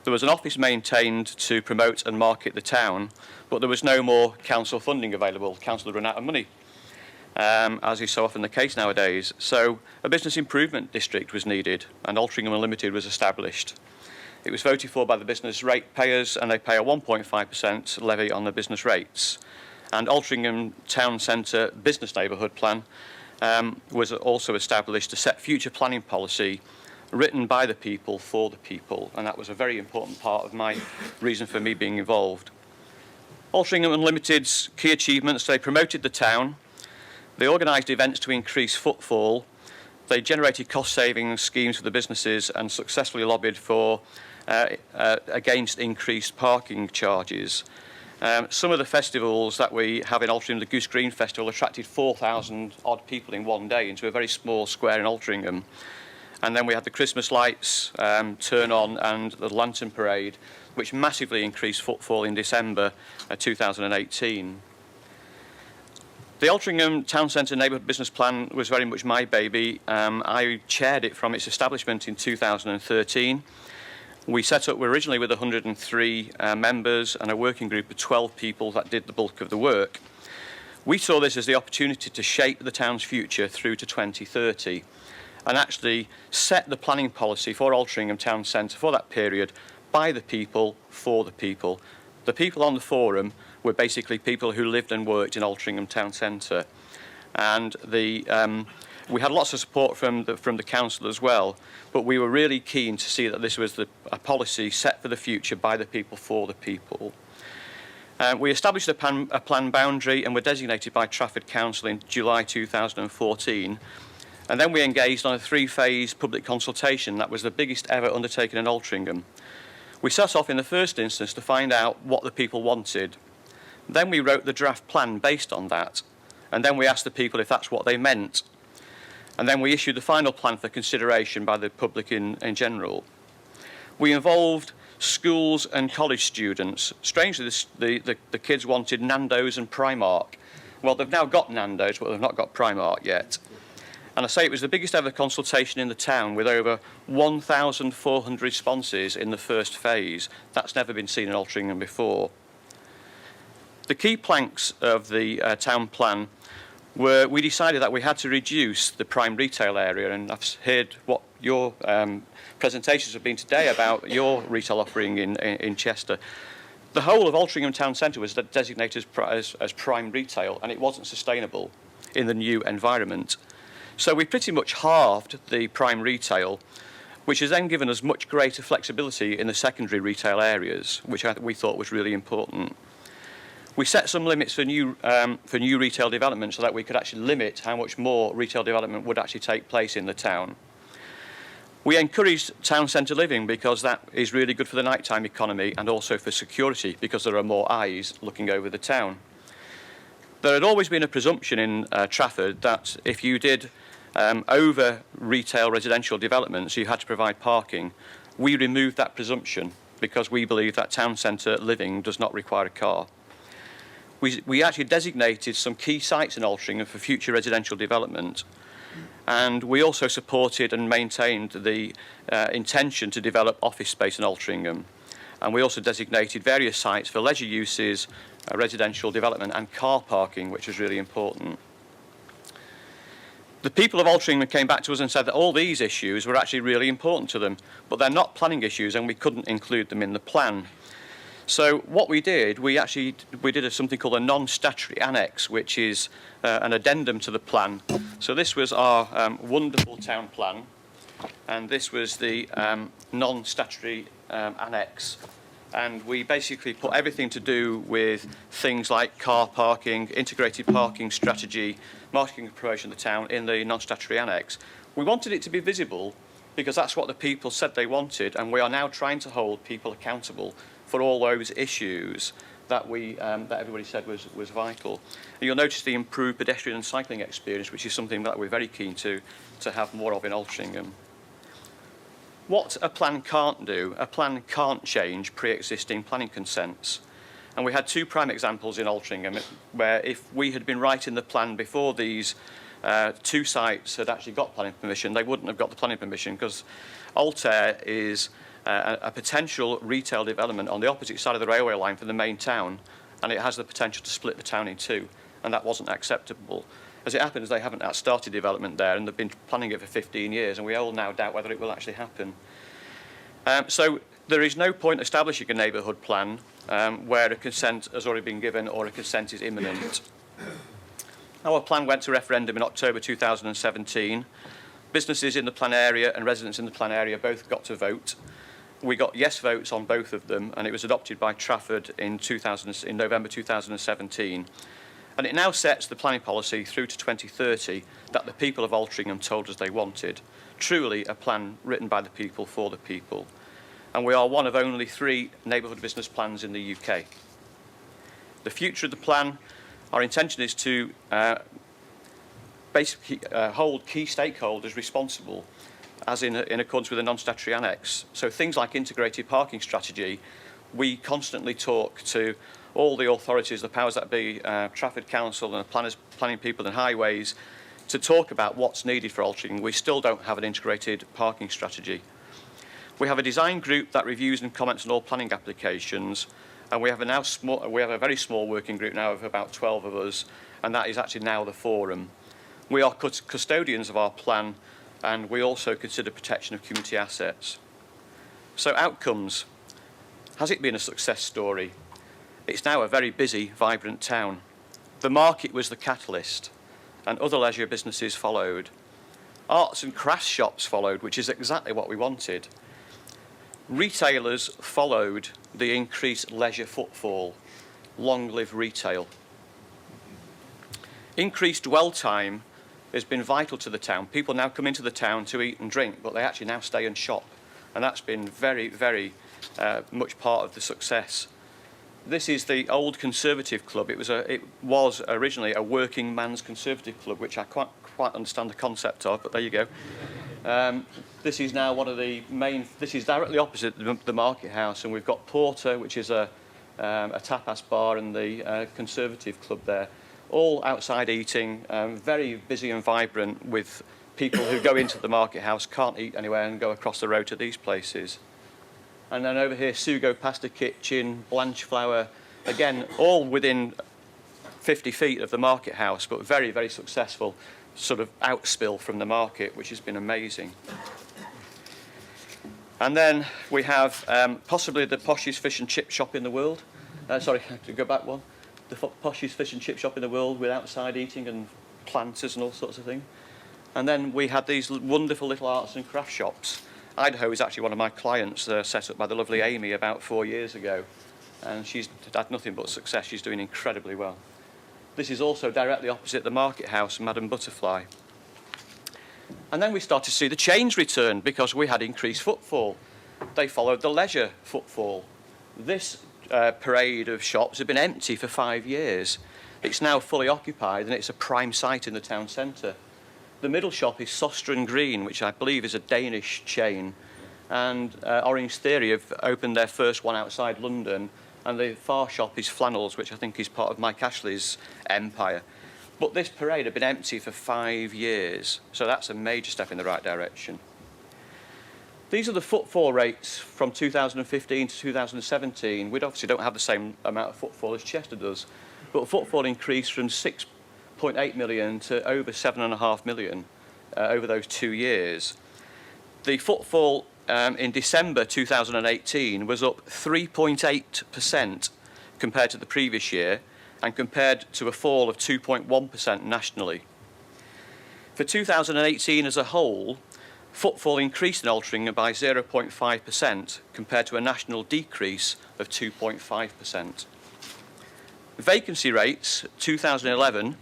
There was an office maintained to promote and market the town, but there was no more council funding available. The council had run out of money, as is so often the case nowadays. So a business improvement district was needed, and Altrincham Unlimited was established. It was voted for by the business rate payers, and they pay a 1.5% levy on the business rates. And Altrincham Town Centre Business Neighbourhood Plan was also established to set future planning policy written by the people for the people, and that was a very important part of my reason for me being involved. Altrincham Unlimited's key achievements: they promoted the town, they organised events to increase footfall, they generated cost-saving schemes for the businesses and successfully lobbied for against increased parking charges. Some of the festivals that we have in Altrincham, the Goose Green Festival, attracted 4,000 odd people in one day into a very small square in Altrincham. And then we had the Christmas lights turn on and the lantern parade, which massively increased footfall in December 2018. The Altrincham Town Centre Neighbourhood Business Plan was very much my baby. I chaired it from its establishment in 2013. We set up originally with 103 members and a working group of 12 people that did the bulk of the work. We saw this as the opportunity to shape the town's future through to 2030. And actually set the planning policy for Altrincham Town Centre for that period by the people, for the people. The people on the forum were basically people who lived and worked in Altrincham Town Centre. And the We had lots of support from the council as well, but we were really keen to see that this was a policy set for the future by the people for the people. We established a plan boundary and were designated by Trafford Council in July 2014. And then we engaged on a 3-phase public consultation that was the biggest ever undertaken in Altrincham. We set off in the first instance to find out what the people wanted. Then we wrote the draft plan based on that. And then we asked the people if that's what they meant. And then we issued the final plan for consideration by the public in general. We involved schools and college students. Strangely, the kids wanted Nando's and Primark. Well, they've now got Nando's, but they've not got Primark yet. And I say it was the biggest ever consultation in the town with over 1,400 responses in the first phase. That's never been seen in Altrincham before. The key planks of the town plan were we decided that we had to reduce the prime retail area, and I've heard what your presentations have been today about your retail offering in Chester. The whole of Altrincham town centre was designated as prime retail, and it wasn't sustainable in the new environment. So we pretty much halved the prime retail, which has then given us much greater flexibility in the secondary retail areas, which we thought was really important. We set some limits for new retail development so that we could actually limit how much more retail development would actually take place in the town. We encouraged town centre living because that is really good for the nighttime economy and also for security because there are more eyes looking over the town. There had always been a presumption in Trafford that if you did over retail residential developments, you had to provide parking. We removed that presumption because we believe that town centre living does not require a car. We actually designated some key sites in Altrincham for future residential development, and we also supported and maintained the intention to develop office space in Altrincham, and we also designated various sites for leisure uses, residential development and car parking, which was really important. The people of Altrincham came back to us and said that all these issues were actually really important to them, but they're not planning issues and we couldn't include them in the plan. So what we did, we did something called a non-statutory annex, which is an addendum to the plan. So this was our wonderful town plan, and this was the non-statutory annex. And we basically put everything to do with things like car parking, integrated parking strategy, marketing and promotion of the town in the non-statutory annex. We wanted it to be visible because that's what the people said they wanted, and we are now trying to hold people accountable for all those issues that that everybody said was vital. And you'll notice the improved pedestrian and cycling experience, which is something that we're very keen to have more of in Altrincham. What a plan can't do, a plan can't change pre-existing planning consents. And we had two prime examples in Altrincham where if we had been writing the plan before these two sites had actually got planning permission, they wouldn't have got the planning permission because Altair is a potential retail development on the opposite side of the railway line from the main town, and it has the potential to split the town in two, and that wasn't acceptable. As it happens, they haven't started development there, and they've been planning it for 15 years, and we all now doubt whether it will actually happen. So there is no point establishing a neighbourhood plan where a consent has already been given or a consent is imminent. Our plan went to referendum in October 2017. Businesses in the plan area and residents in the plan area both got to vote. We got yes votes on both of them, and it was adopted by Trafford in November 2017. And it now sets the planning policy through to 2030 that the people of Altrincham told us they wanted. Truly a plan written by the people for the people. And we are one of only 3 neighbourhood business plans in the UK. The future of the plan, our intention is to basically hold key stakeholders responsible, as in accordance with the non-statutory annex. So things like integrated parking strategy, we constantly talk to all the authorities, the powers that be, Trafford Council and planners, planning people and highways, to talk about what's needed for Altrincham. We still don't have an integrated parking strategy. We have a design group that reviews and comments on all planning applications, and we have a very small working group now of about 12 of us, and that is actually now the forum. We are custodians of our plan, and we also consider protection of community assets. So outcomes. Has it been a success story? It's now a very busy, vibrant town. The market was the catalyst, and other leisure businesses followed. Arts and crafts shops followed, which is exactly what we wanted. Retailers followed the increased leisure footfall. Long live retail. Increased dwell time has been vital to the town. People now come into the town to eat and drink, but they actually now stay and shop. And that's been very, very much part of the success. This is the old Conservative Club. It was originally a working man's Conservative Club, which I quite understand the concept of, but there you go. This is now one of the main, this is directly opposite the Market House, and we've got Porter, which is a tapas bar, and the Conservative Club there. All outside eating, very busy and vibrant, with people who go into the Market House, can't eat anywhere, and go across the road to these places. And then over here, Sugo Pasta Kitchen, Blanchflower, again, all within 50 feet of the Market House, but very, very successful sort of outspill from the market, which has been amazing. And then we have possibly the poshest fish and chip shop in the world. Sorry, to go back one. The poshest fish and chip shop in the world, with outside eating and planters and all sorts of things. And then we had these wonderful little arts and craft shops. Idaho is actually one of my clients, set up by the lovely Amy about 4 years ago. And she's had nothing but success. She's doing incredibly well. This is also directly opposite the Market House, Madame Butterfly. And then we started to see the chains return because we had increased footfall. They followed the leisure footfall. This parade of shops had been empty for 5 years. It's now fully occupied, and it's a prime site in the town centre. The middle shop is Sostren Green, which I believe is a Danish chain, and Orange Theory have opened their first one outside London, and the far shop is Flannels, which I think is part of Mike Ashley's empire. But this parade had been empty for 5 years, so that's a major step in the right direction. These are the footfall rates from 2015 to 2017. We obviously don't have the same amount of footfall as Chester does, but footfall increased from 6.8 million to over 7.5 million over those 2 years. The footfall in December 2018 was up 3.8% compared to the previous year, and compared to a fall of 2.1% nationally. For 2018 as a whole, footfall increased in Altrincham by 0.5% compared to a national decrease of 2.5%. Vacancy rates, 2011,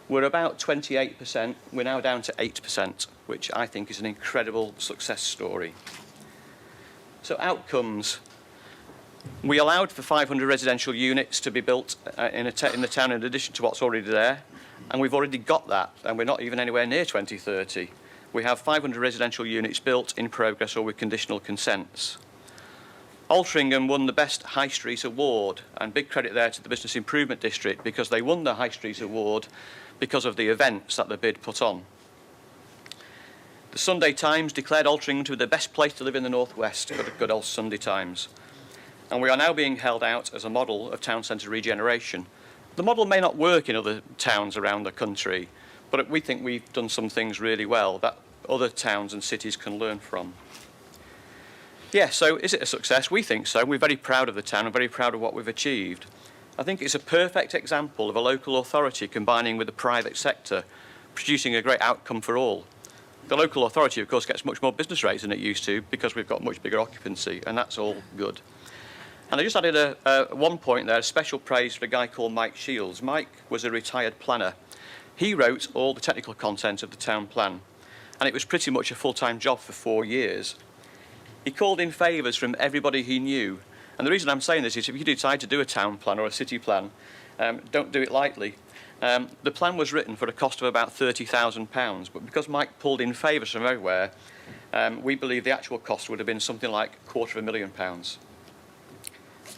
were about 28%. We're now down to 8%, which I think is an incredible success story. So outcomes. We allowed for 500 residential units to be built in the town in addition to what's already there, and we've already got that, and we're not even anywhere near 2030. We have 500 residential units built, in progress, or with conditional consents. Altrincham won the Best High Street Award, and big credit there to the Business Improvement District, because they won the High Street Award because of the events that the bid put on. The Sunday Times declared Altrincham to be the best place to live in the North West, good old Sunday Times. And we are now being held out as a model of town centre regeneration. The model may not work in other towns around the country, but we think we've done some things really well that other towns and cities can learn from. Yeah, so is it a success? We think so. We're very proud of the town and very proud of what we've achieved. I think it's a perfect example of a local authority combining with the private sector, producing a great outcome for all. The local authority, of course, gets much more business rates than it used to because we've got much bigger occupancy, and that's all good. And I just added one point there, a special praise for a guy called Mike Shields. Mike was a retired planner. He wrote all the technical content of the town plan, and it was pretty much a full-time job for 4 years. He called in favours from everybody he knew. And the reason I'm saying this is if you decide to do a town plan or a city plan, don't do it lightly. The plan was written for a cost of about £30,000, but because Mike pulled in favours from everywhere, we believe the actual cost would have been something like £250,000.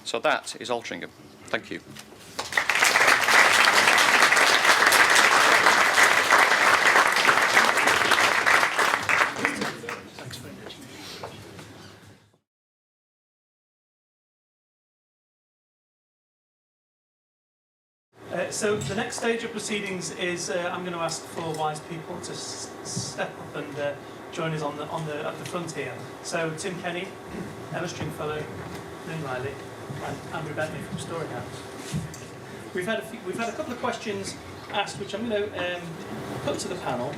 So that is Altrincham. Thank you. Thanks very much. So the next stage of proceedings is I'm going to ask for wise people to step up and join us at the front here. So Tim Kenny, Emma Stringfellow, Lynn Riley, and Andrew Bentley from Storyhouse. We've had a couple of questions asked, which I'm going to put to the panel.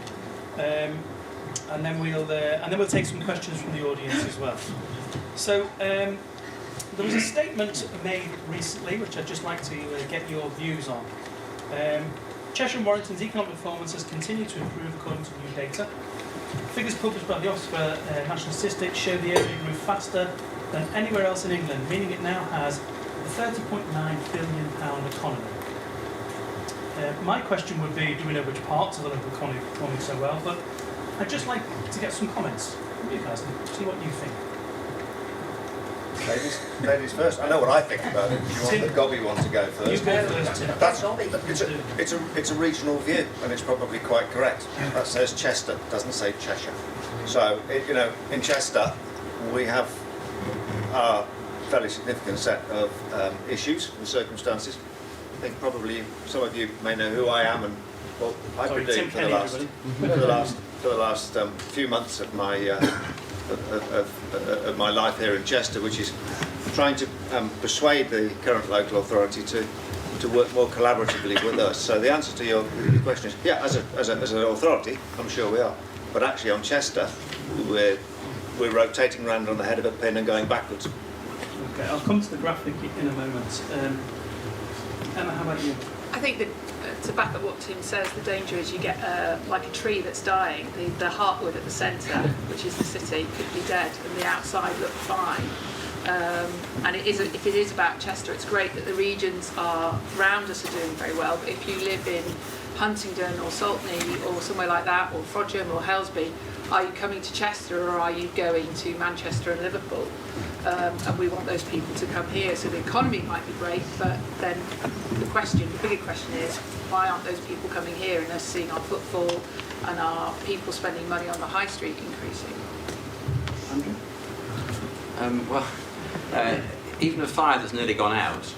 and then we'll take some questions from the audience as well. So there was a statement made recently, which I'd just like to get your views on. Cheshire and Warrington's economic performance has continued to improve according to new data. Figures published by the Office for National Statistics show the area grew faster than anywhere else in England, meaning it now has a £30.9 billion economy. My question would be, do we know which parts of the local economy are performing so well? But I'd just like to get some comments from you guys and see what you think. Ladies first. I know what I think about it. If you want the gobby one to go first. You go first, Tim. It's a regional view, and it's probably quite correct. That says Chester, doesn't say Cheshire. So, in Chester, we have a fairly significant set of issues and circumstances. I think probably some of you may know who I am and what I've been doing for the last few months of my of my life here in Chester, which is trying to persuade the current local authority to work more collaboratively with us. So the answer to your question is, yeah, as an authority, I'm sure we are. But actually on Chester, we're rotating around on the head of a pin and going backwards. Okay, I'll come to the graphic in a moment. Emma, how about you? I think that to back up what Tim says, the danger is you get like a tree that's dying. The heartwood at the centre, which is the city, could be dead, and the outside look fine. And if it is about Chester, it's great that the regions around us are doing very well. But if you live in Huntingdon or Saltney or somewhere like that, or Frodsham or Helsby, are you coming to Chester or are you going to Manchester and Liverpool? And we want those people to come here. So the economy might be great, but then the bigger question is, why aren't those people coming here and us seeing our footfall and our people spending money on the high street increasing? Andrew? Even a fire that's nearly gone out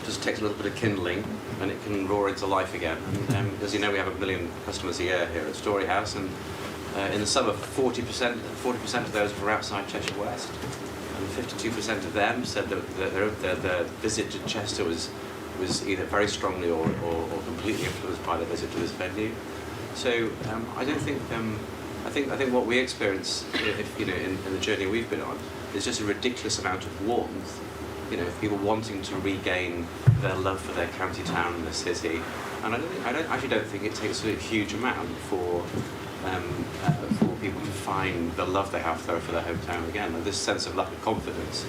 just takes a little bit of kindling and it can roar into life again. And as you know, we have 1 million customers a year here at Storyhouse, and in the summer 40% of those were outside Cheshire West, and 52% of them said that their visit to Chester was either very strongly or completely influenced by the visit to this venue. So I don't think I think what we experience, in the journey we've been on, is just a ridiculous amount of warmth. People wanting to regain their love for their county town and their city, and I actually don't think it takes a huge amount for people to find the love they have there for their hometown again. And this sense of lack of confidence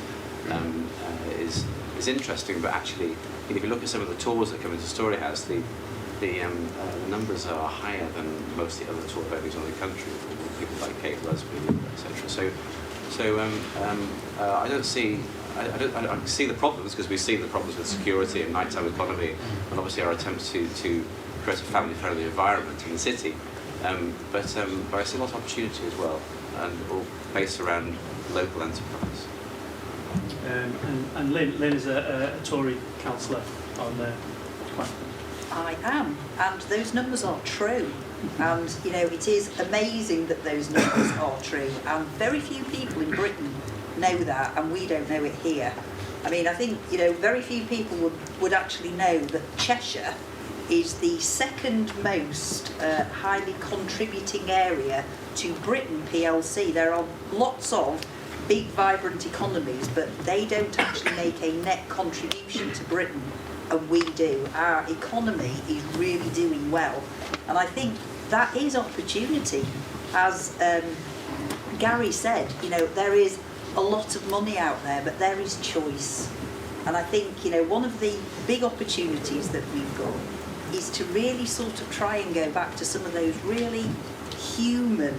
is interesting, but actually, if you look at some of the tours that come into Storyhouse, the numbers are higher than most of the other tour venues in the country. People like Kate Rusby, etc. So I don't see. I see the problems, because we see the problems with security and nighttime economy, and obviously our attempts to create a family-friendly environment in the city. But I see a lot of opportunity as well, and all based around local enterprise. And Lynn is a Tory councillor on the. I am, and those numbers are true. And it is amazing that those numbers are true, and very few people in Britain know that, and we don't know it here. I mean, I think very few people would actually know that Cheshire is the second most highly contributing area to Britain PLC. There are lots of big vibrant economies, but they don't actually make a net contribution to Britain, and we do. Our economy is really doing well, and I think that is opportunity. As Gary said, there is a lot of money out there, but there is choice. And I think one of the big opportunities that we've got is to really sort of try and go back to some of those really human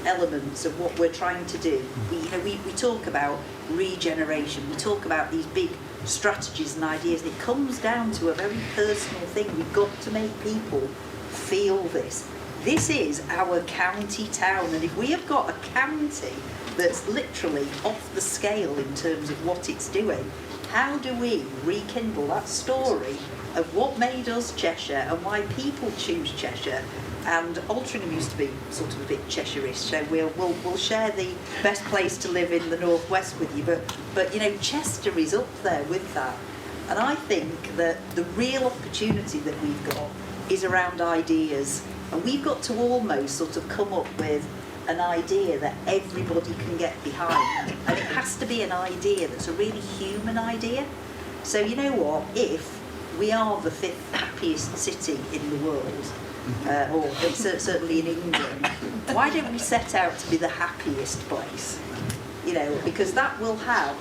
elements of what we're trying to do. We talk about regeneration, we talk about these big strategies and ideas. It comes down to a very personal thing. We've got to make people feel this. This is our county town, and if we have got a county that's literally off the scale in terms of what it's doing, how do we rekindle that story of what made us Cheshire and why people choose Cheshire? And Altrincham used to be sort of a bit Cheshire-ish, so we'll share the best place to live in the northwest with you. But Chester is up there with that, and I think that the real opportunity that we've got is around ideas. And we've got to almost sort of come up with an idea that everybody can get behind. And it has to be an idea that's a really human idea. So you know what, if we are the 5th happiest city in the world, or certainly in England, why don't we set out to be the happiest place? You know, because that will have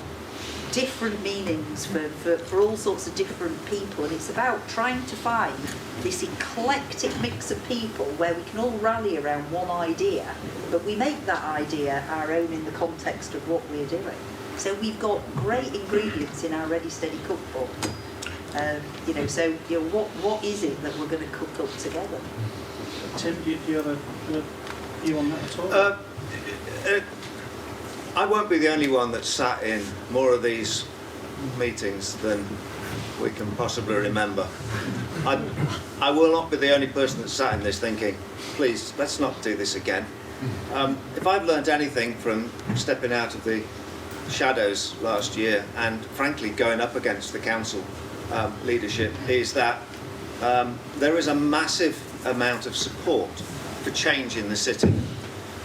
different meanings for all sorts of different people, and it's about trying to find this eclectic mix of people where we can all rally around one idea, but we make that idea our own in the context of what we're doing. So we've got great ingredients in our Ready Steady cookbook. You know, so you know, what is it that we're going to cook up together? Tim, do you have a view on that at all? I won't be the only one that's sat in more of these meetings than we can possibly remember. I will not be the only person that's sat in this thinking, please, let's not do this again. If I've learned anything from stepping out of the shadows last year and frankly going up against the council leadership, is that there is a massive amount of support for change in the city.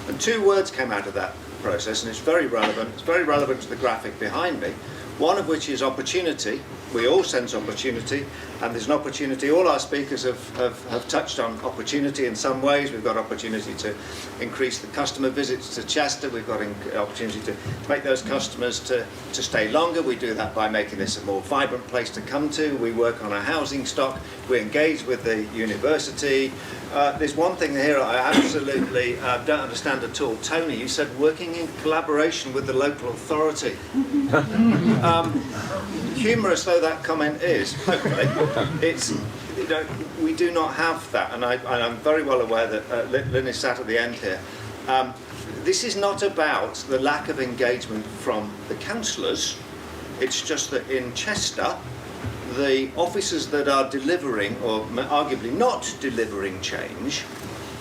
And 2 words came out of that process, and it's very relevant. It's very relevant to the graphic behind me. One of which is opportunity. We all sense opportunity, and there's an opportunity. All our speakers have touched on opportunity in some ways. We've got opportunity to increase the customer visits to Chester. We've got an opportunity to make those customers to stay longer. We do that by making this a more vibrant place to come to. We work on our housing stock. We engage with the university. There's one thing here I absolutely don't understand at all. Tony, you said working in collaboration with the local authority. Humorous though that comment is, okay, it's, you know, we do not have that, and I'm very well aware that Lynn is sat at the end here. This is not about the lack of engagement from the councillors. It's just that in Chester, the officers that are delivering, or arguably not delivering change,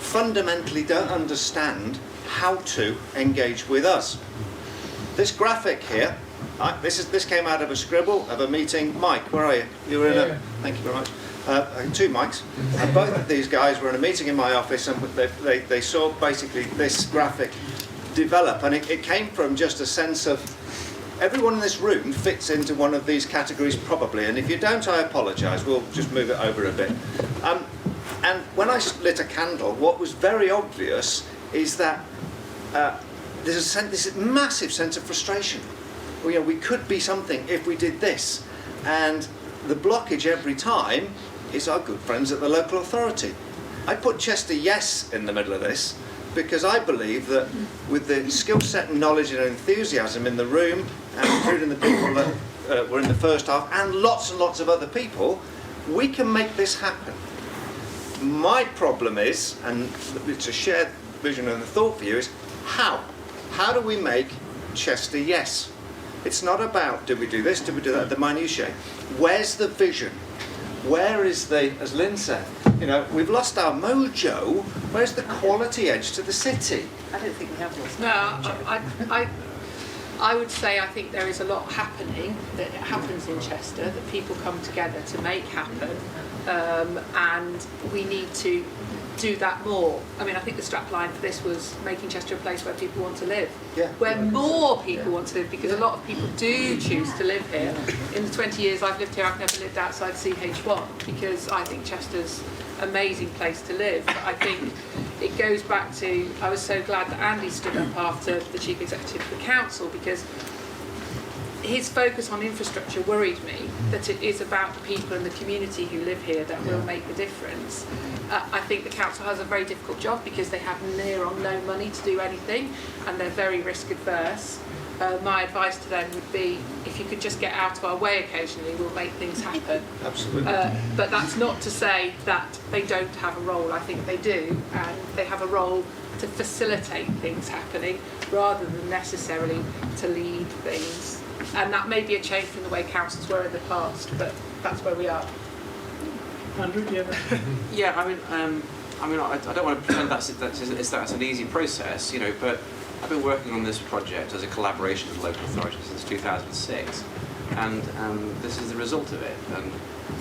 fundamentally don't understand how to engage with us. This graphic here, this came out of a scribble of a meeting. Mike, where are you? You were in a, thank you very much. 2 mics. And both of these guys were in a meeting in my office, and they saw basically this graphic develop, and it came from just a sense of everyone in this room fits into one of these categories probably, and if you don't, I apologise. We'll just move it over a bit. And when I lit a candle, what was very obvious is that there's this massive sense of frustration. Well, you know, we could be something if we did this, and the blockage every time is our good friends at the local authority. I put Chester Yes in the middle of this because I believe that with the skill set and knowledge and enthusiasm in the room, and including the people that were in the first half, and lots of other people, we can make this happen. My problem is, and it's a shared vision and a thought for you, is how? How do we make Chester Yes? It's not about do we do this, do we do that, the minutiae. Where's the vision? Where is the, as Lynn said, you know, we've lost our mojo. Where's the quality edge to the city? I don't think we have lost. No, I would say I think there is a lot happening that happens in Chester that people come together to make happen, and we need to do that more. I mean, I think the strapline for this was making Chester a place where people want to live, where more people want to live, because a lot of people do choose to live here. In the 20 years I've lived here, I've never lived outside CH1 because I think Chester's an amazing place to live. But I think it goes back to, I was so glad that Andy stood up after the Chief Executive of the Council, because his focus on infrastructure worried me, that it is about the people and the community who live here that will make the difference. I think the council has a very difficult job because they have near on no money to do anything, and they're very risk adverse. My advice to them would be, if you could just get out of our way occasionally, we'll make things happen. Absolutely. But that's not to say that they don't have a role. I think they do, and they have a role to facilitate things happening rather than necessarily to lead things. And that may be a change from the way councils were in the past, but that's where we are. Andrew, do you have a... Yeah, I don't want to pretend that's an easy process, you know, but I've been working on this project as a collaboration with local authorities since 2006, and this is the result of it. And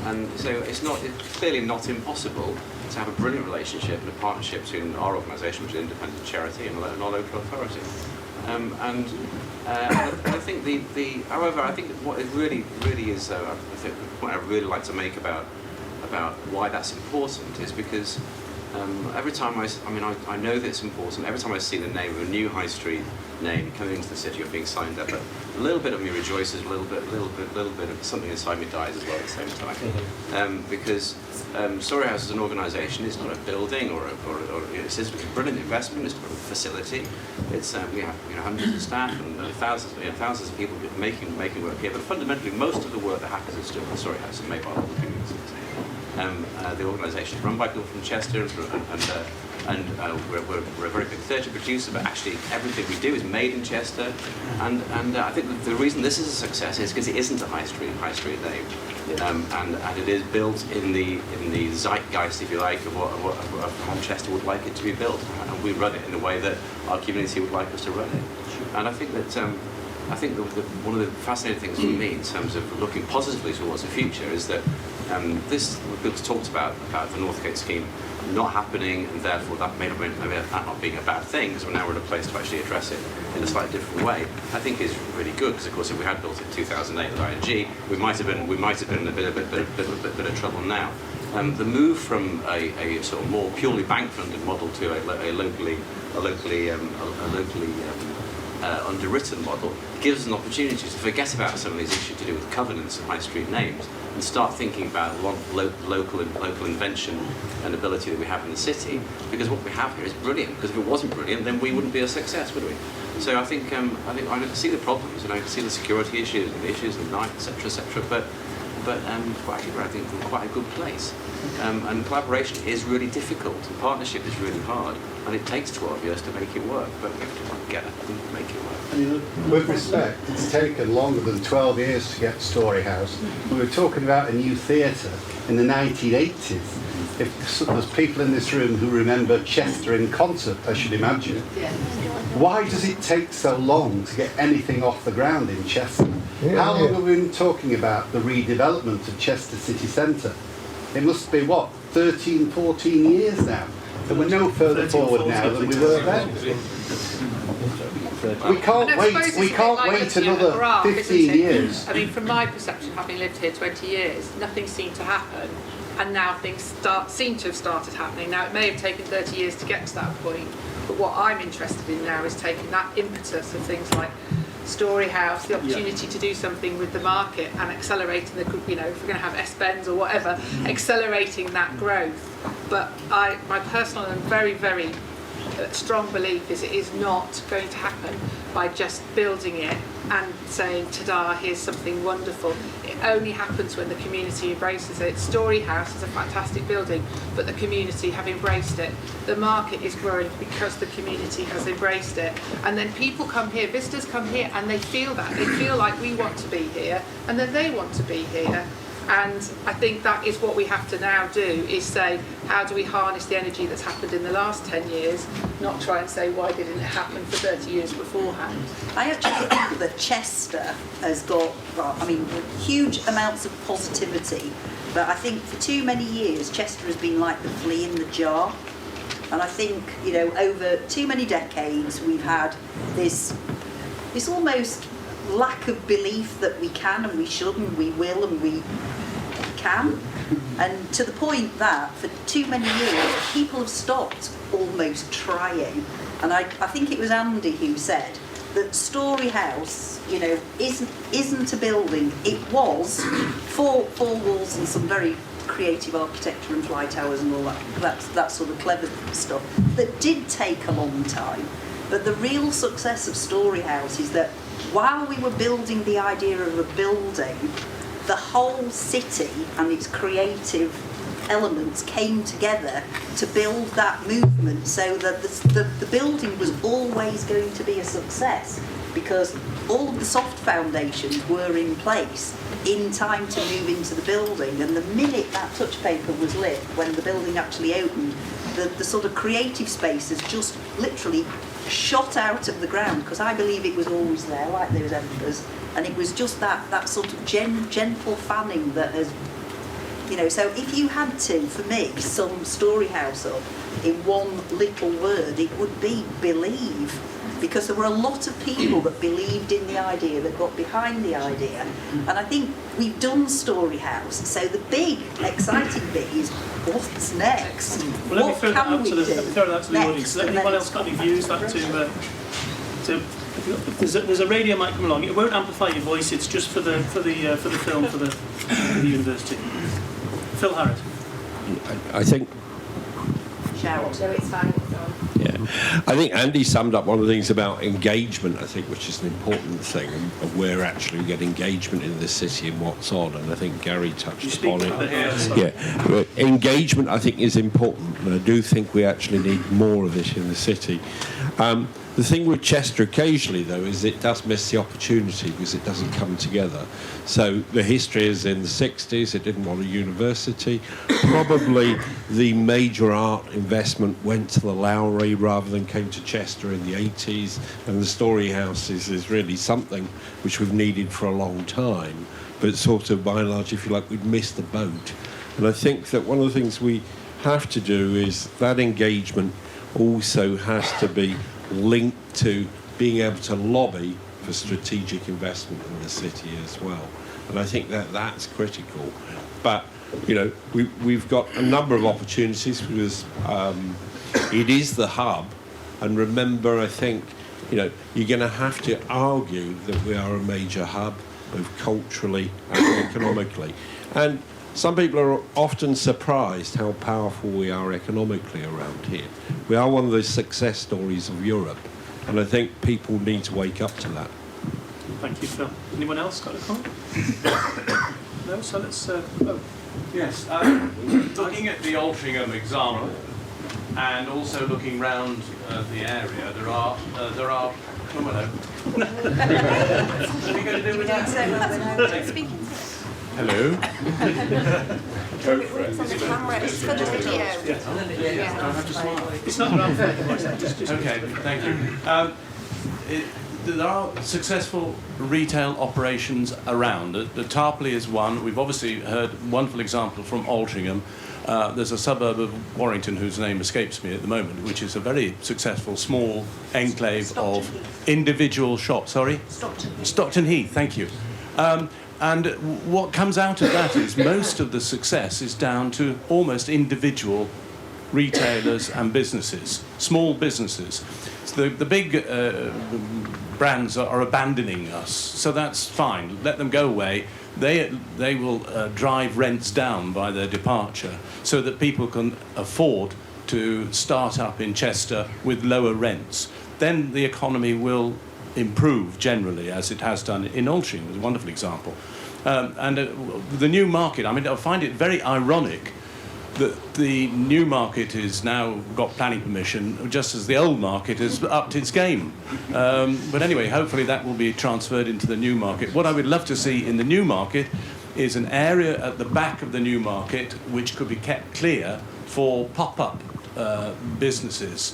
And so it's clearly not impossible to have a brilliant relationship and a partnership between our organisation, which is an independent charity, and our local authority. And I think however, I think what it really is, I think the point I really like to make about why that's important is because every time I know that it's important. Every time I see the name of a new high street name coming into the city or being signed up, a little bit of me rejoices, a little bit of something inside me dies as well at the same time. Because Storyhouse as an organisation is not a building or it's a brilliant investment. It's a facility. It's we have hundreds of staff and thousands of people making work here. But fundamentally, most of the work that happens at Storyhouse is made by local communities. The organisation is run by people from Chester, and we're a very big theatre producer, but actually everything we do is made in Chester. And I think the reason this is a success is because it isn't a high street name, and it is built in the zeitgeist, if you like, of how Chester would like it to be built, and we run it in the way that our community would like us to run it. And I think that. One of the fascinating things for me in terms of looking positively towards the future is that we've talked about the Northgate scheme not happening, and therefore that may not being a bad thing, because we're now in a place to actually address it in a slightly different way. I think is really good, because of course if we had built it in 2008 with ING, we might have been in a bit of trouble now. The move from a sort of more purely bank-funded model to a locally underwritten model gives us an opportunity to forget about some of these issues to do with covenants and high street names and start thinking about local invention and ability that we have in the city, because what we have here is brilliant. Because if it wasn't brilliant, then we wouldn't be a success, would we? So I think I see the problems, and I can see the security issues and the issues of night, etc., but actually I think we're in quite a good place. And collaboration is really difficult, and partnership is really hard, and it takes 12 years to make it work, but we have to get it and make it work. And with respect, it's taken longer than 12 years to get Storyhouse. We were talking about a new theatre in the 1980s. If there's people in this room who remember Chester in concert, I should imagine. Why does it take so long to get anything off the ground in Chester? How long have we been talking about the redevelopment of Chester city centre? It must be, 13, 14 years now. And we're no further forward now than we were then. We can't wait another 15 years. I mean, from my perception, having lived here 20 years, nothing seemed to happen, and now things seem to have started happening. Now, it may have taken 30 years to get to that point, but what I'm interested in now is taking that impetus of things like Storyhouse, the opportunity to do something with the market and accelerating the, if we're going to have S-Bends or whatever, accelerating that growth. But my personal and very, very strong belief is it is not going to happen by just building it and saying, ta-da, here's something wonderful. It only happens when the community embraces it. Storyhouse is a fantastic building, but the community have embraced it. The market is growing because the community has embraced it. And then people come here, visitors come here, and they feel that. They feel like we want to be here, and then they want to be here. And I think that is what we have to now do, is say, how do we harness the energy that's happened in the last 10 years, not try and say, why didn't it happen for 30 years beforehand? I actually think that Chester has got, huge amounts of positivity, but I think for too many years, Chester has been like the flea in the jar. And I think, over too many decades, we've had this almost lack of belief that we can and we should and we will and we can, and to the point that for too many years people have stopped almost trying. And I think it was Andy who said that Storyhouse, isn't a building. It was four walls and some very creative architecture and fly towers and all that sort of clever stuff that did take a long time. But the real success of Storyhouse is that while we were building the idea of a building, the whole city and its creative elements came together to build that movement, so that the building was always going to be a success, because all of the soft foundations were in place in time to move into the building. And the minute that touch paper was lit, when the building actually opened, the sort of creative spaces just literally shot out of the ground, because I believe it was always there, like those embers, and it was just that sort of gentle fanning that has You know, so if you had to, for me, sum Storyhouse up in one little word, it would be believe. Because there were a lot of people that believed in the idea, that got behind the idea. And I think we've done Storyhouse. So the big, exciting bit is what's next? Well, let me What throw that can out we to the, do let me throw that out to the next? audience. Has And anyone then else got any views that there's a radio mic come along. It won't amplify your voice. It's just for the film for the university. Phil Harrod. I think, shout. So it's fine. It's on. yeah, I think Andy summed up one of the things about engagement, I think, which is an important thing, of where actually we get engagement in the city and what's on, and I think Gary touched upon it. Yeah, but engagement, I think, is important, and I do think we actually need more of it in the city. The thing with Chester occasionally, though, is it does miss the opportunity because it doesn't come together. So the history is in the 60s, it didn't want a university. Probably the major art investment went to the Lowry rather than came to Chester in the 80s. And the Storyhouse is really something which we've needed for a long time. But sort of, by and large, if you like, we'd missed the boat. And I think that one of the things we have to do is that engagement also has to be linked to being able to lobby for strategic investment in the city as well. And I think that that's critical. But, you know, we've got a number of opportunities because it is the hub. And remember, I think, you know, you're going to have to argue that we are a major hub, both culturally and economically. And some people are often surprised how powerful we are economically around here. We are one of the success stories of Europe, and I think people need to wake up to that. Thank you, Phil. Anyone else got a comment? No, so let's. Yes, looking at the Altrincham example, and also looking round the area, there are. Oh, hello. What are you going to do with that? Speaking Hello. it's on the camera. It's for the video. It's not around for the voice. Just Okay, thank you. There are successful retail operations around. The Tarpley is one. We've obviously heard a wonderful example from Altrincham. There's a suburb of Warrington whose name escapes me at the moment, which is a very successful small enclave of individual shops. Sorry? Stockton Heath, thank you. And what comes out of that is most of the success is down to almost individual retailers and businesses, small businesses. So the big brands are abandoning us, so that's fine. Let them go away. They will drive rents down by their departure so that people can afford to start up in Chester with lower rents. Then the economy will improve generally, as it has done in Altrincham. It's a wonderful example. And the new market, I mean, I find it very ironic that the new market has now got planning permission, just as the old market has upped its game. But anyway, hopefully that will be transferred into the new market. What I would love to see in the new market is an area at the back of the new market which could be kept clear for pop-up businesses.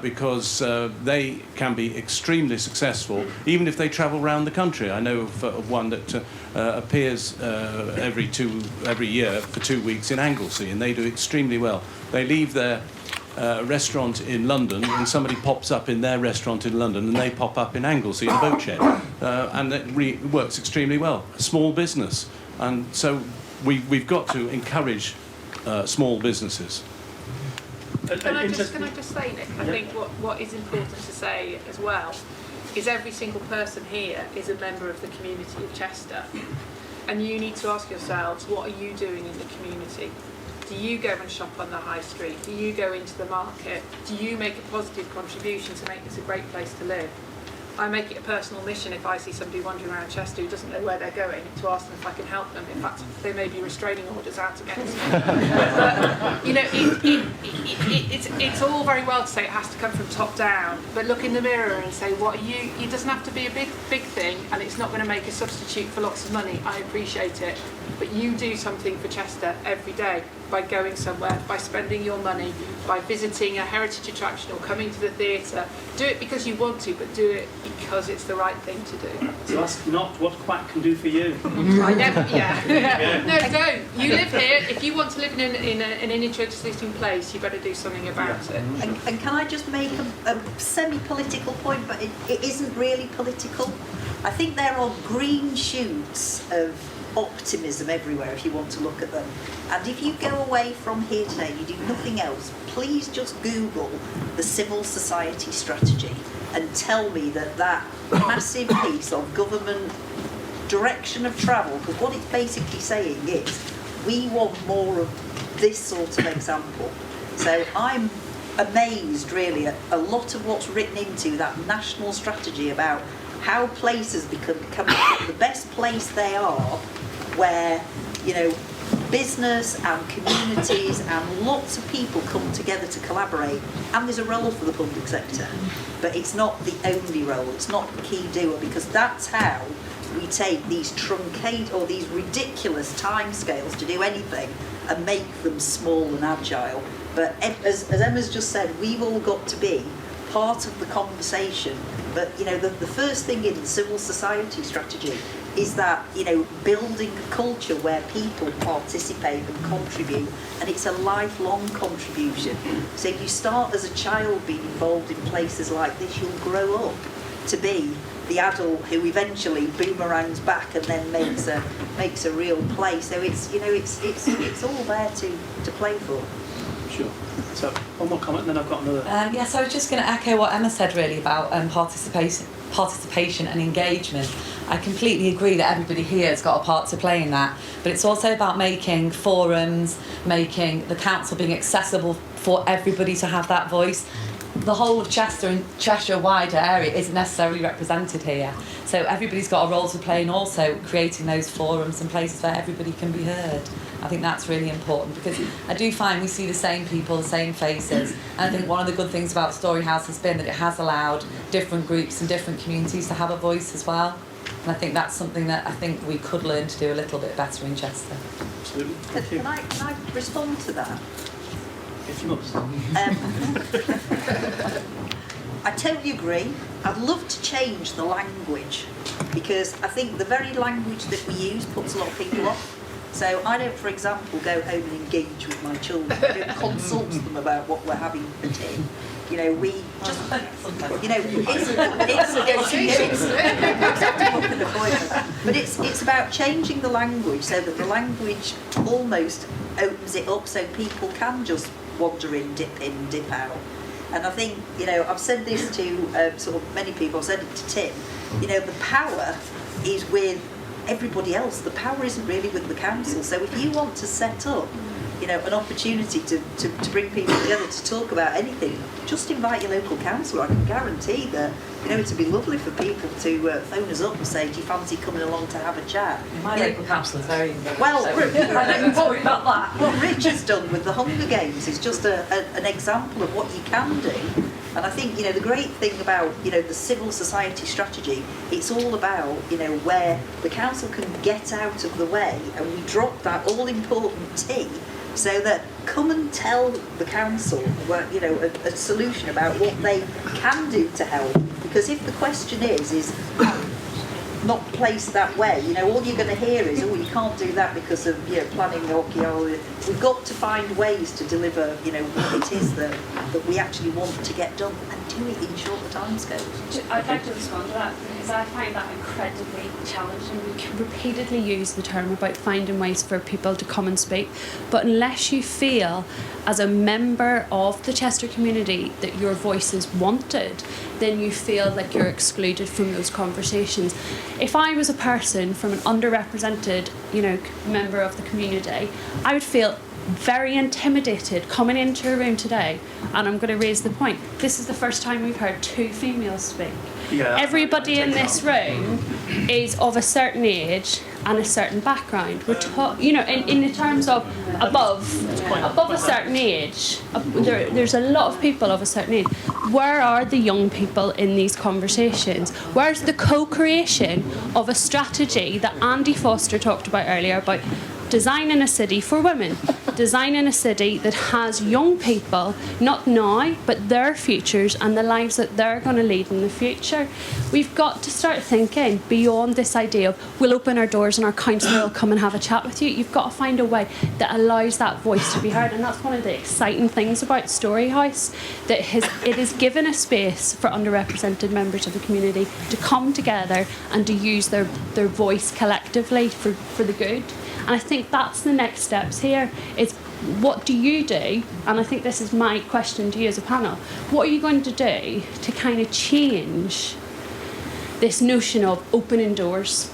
Because they can be extremely successful, even if they travel around the country. I know of one that appears every year for 2 weeks in Anglesey, and they do extremely well. They leave their restaurant in London, and somebody pops up in their restaurant in London, and they pop up in Anglesey in a boat shed, and it works extremely well. A small business, and so we've got to encourage small businesses. Can I just say, Nick, I think what is important to say as well is every single person here is a member of the community of Chester. And you need to ask yourselves, what are you doing in the community? Do you go and shop on the high street? Do you go into the market? Do you make a positive contribution to make this a great place to live? I make it a personal mission if I see somebody wandering around Chester who doesn't know where they're going to ask them if I can help them. In fact, there may be restraining orders out against them. But, you know, it's all very well to say it has to come from top down, but look in the mirror and say, what are you? It doesn't have to be a big thing, and it's not going to make a substitute for lots of money. I appreciate it, but you do something for Chester every day by going somewhere, by spending your money, by visiting a heritage attraction or coming to the theatre. Do it because you want to, but do it because it's the right thing to do. So ask not what Quack can do for you. I never, yeah. No, don't. You live here. If you want to live in an interesting place, you better do something about it. And can I just make a semi-political point, but it isn't really political? I think there are green shoots of optimism everywhere if you want to look at them. And if you go away from here today, you do nothing else, please just Google the civil society strategy and tell me that massive piece of government direction of travel, because what it's basically saying is we want more of this sort of example. So I'm amazed really at a lot of what's written into that national strategy about how places become the best place they are, where, you know, business and communities and lots of people come together to collaborate, and there's a role for the public sector, but it's not the only role, it's not the key doer, because that's how we take these truncate or these ridiculous timescales to do anything and make them small and agile. But as Emma's just said, we've all got to be part of the conversation. But, you know, the first thing in the civil society strategy is that, you know, building a culture where people participate and contribute, and it's a lifelong contribution. So if you start as a child being involved in places like this, you'll grow up to be the adult who eventually boomerangs back and then makes a real play. So it's, you know, it's all there to play for. Sure. So one more comment, and then I've got another. Yes, I was just going to echo what Emma said really about participation and engagement. I completely agree that everybody here has got a part to play in that, but it's also about making forums, making the council being accessible for everybody to have that voice. The whole of Chester and Cheshire wider area isn't necessarily represented here, so everybody's got a role to play in also creating those forums and places where everybody can be heard. I think that's really important, because I do find we see the same people, the same faces, and I think one of the good things about Storyhouse has been that it has allowed different groups and different communities to have a voice as well, and I think that's something that I think we could learn to do a little bit better in Chester. Absolutely. Thank you. Can I respond to that? If you must. I totally agree. I'd love to change the language, because I think the very language that we use puts a lot of people off. So I don't, for example, go home and engage with my children. I don't consult them about what we're having for tea. You know, we just, you know, but it's about changing the language so that the language almost opens it up so people can just wander in, dip out. And I think, you know, I've said this to sort of many people, I've said it to Tim, you know, the power is with everybody else. The power isn't really with the council. So if you want to set up, you know, an opportunity to bring people together to talk about anything, just invite your local councillor. I can guarantee that, you know, it'd be lovely for people to phone us up and say, do you fancy coming along to have a chat? My local councillor is very well, so what Rich has done with the Hunger Games is just an example of what you can do. And I think, you know, the great thing about, you know, the civil society strategy, it's all about, you know, where the council can get out of the way and we drop that all-important T, so that come and tell the council, you know, a solution about what they can do to help. Because if the question is not placed that way, you know, all you're going to hear is, oh, you can't do that because of, you know, planning, archaeology. We've got to find ways to deliver, you know, what it is that we actually want to get done, and do it in shorter timescales. I'd like to respond to that, because I find that incredibly challenging. We can repeatedly use the term about finding ways for people to come and speak, but unless you feel as a member of the Chester community that your voice is wanted, then you feel like you're excluded from those conversations. If I was a person from an underrepresented, you know, member of the community, I would feel very intimidated coming into a room today, and I'm going to raise the point. This is the first time we've heard two females speak. Yeah, everybody in this room is of a certain age and a certain background. You know, in the terms of above a certain age, there's a lot of people of a certain age. Where are the young people in these conversations? Where's the co-creation of a strategy that Andy Foster talked about earlier about designing a city for women, designing a city that has young people, not now, but their futures and the lives that they're going to lead in the future. We've got to start thinking beyond this idea of we'll open our doors and our counsellor will come and have a chat with you. You've got to find a way that allows that voice to be heard, and that's one of the exciting things about Storyhouse, that it has given a space for underrepresented members of the community to come together and to use their voice collectively for the good. And I think that's the next steps here, is what do you do? And I think this is my question to you as a panel. What are you going to do to kind of change this notion of opening doors?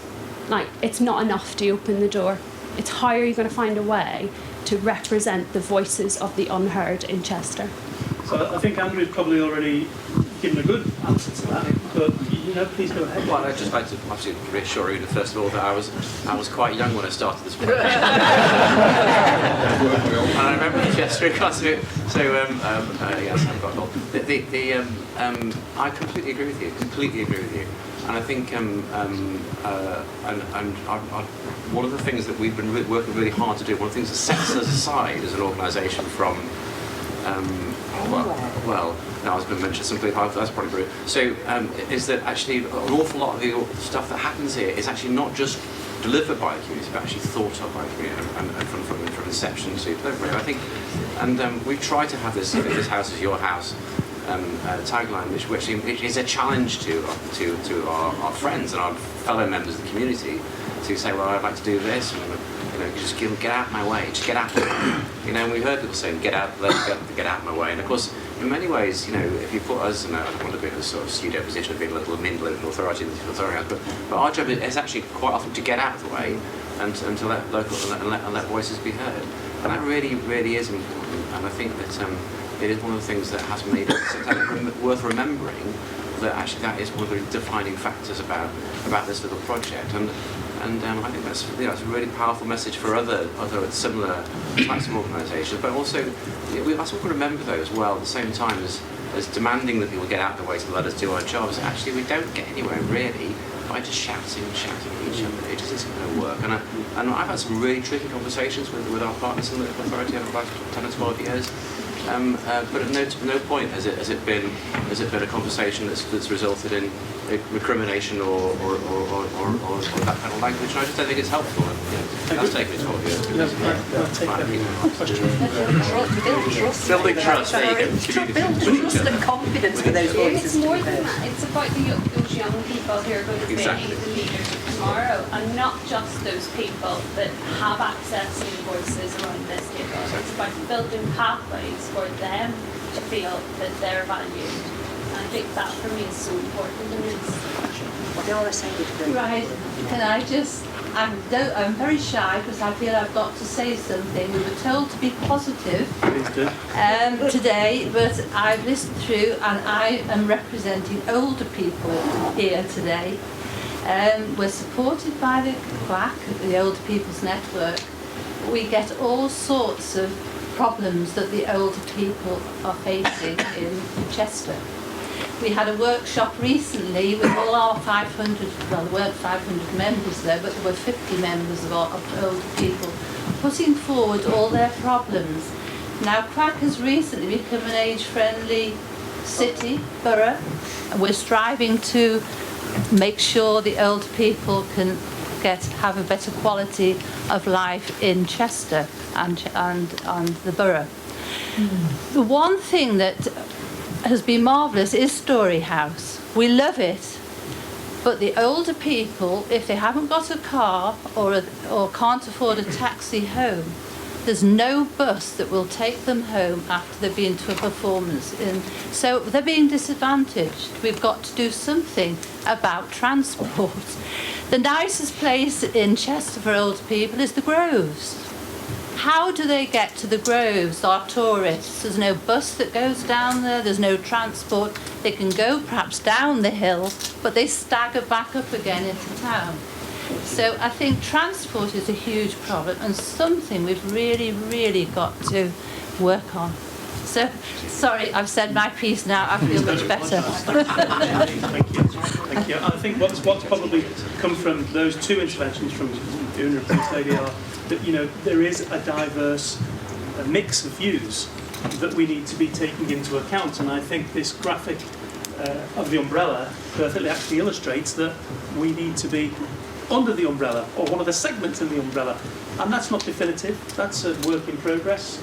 Like, it's not enough to open the door. It's how are you going to find a way to represent the voices of the unheard in Chester? So I think Andrew's probably already given a good answer to that, but please go ahead. Well, I'd just like to obviously reassure you, first of all, that I was quite young when I started this project. And I remember Chester class of it. So yes, I've got old. I completely agree with you. And I think one of the things that we've been working really hard to do, one of the things that sets us aside as an organisation from no, I was going to mention something, that's probably rude. So, is that actually an awful lot of the stuff that happens here is actually not just delivered by the community, but actually thought of by the community, and from inception to delivery. I think, and we try to have this house is your house tagline, which is a challenge to our friends and our fellow members of the community to say, well, I'd like to do this, and just get out of my way, just get out of my way. And we heard people saying, get out of my way. And of course, in many ways, if you put us in I don't want to be in a sort of pseudo position of being a little mindling authority in the Storyhouse, but our job is actually quite often to get out of the way and to let local and let voices be heard. And that really, really is important. And I think that it is one of the things that has made it worth remembering that actually that is one of the defining factors about this little project. And I think that's a really powerful message for other similar types of organisations. But also, we also want to remember though as well, at the same time as demanding that people get out of the way to let us do our jobs. Actually, we don't get anywhere really by just shouting at each other. It just isn't going to work. And I've had some really tricky conversations with our partners in the local authority over the last 10 or 12 years. But at no point has it been a conversation that's resulted in recrimination or that kind of language. And I just don't think it's helpful. And, that's taken 12 years. Building trust. Build trust and confidence with those voices. It's more than that. It's about those young people who are going to be the leaders of tomorrow, and not just those people that have access to voices around this table. It's about building pathways for them to feel that they're valued. And I think that for me is so important in this. Right, can I just, I'm very shy because I feel I've got to say something. We were told to be positive today, but I've listened through and I am representing older people here today. We're supported by the QAC, the Older People's Network. We get all sorts of problems that the older people are facing in Chester. We had a workshop recently with all our 500, well, there weren't 500 members there, but there were 50 members of older people putting forward all their problems. Now, Crack has recently become an age-friendly city, borough, and we're striving to make sure the older people can have a better quality of life in Chester and the borough. The one thing that has been marvellous is Storyhouse. We love it, but the older people, if they haven't got a car or can't afford a taxi home, there's no bus that will take them home after they've been to a performance. So they're being disadvantaged. We've got to do something about transport. The nicest place in Chester for older people is the Groves. How do they get to the Groves, our tourists? There's no bus that goes down there, there's no transport. They can go perhaps down the hill, but they stagger back up again into town. So I think transport is a huge problem and something we've really, really got to work on. So, sorry, I've said my piece now. I feel much better. Thank you. Thank you. I think what's probably come from those two interventions from Una and Prince Lady are that there is a diverse mix of views that we need to be taking into account, and I think this graphic of the umbrella perfectly actually illustrates that we need to be under the umbrella or one of the segments in the umbrella, and that's not definitive. That's a work in progress.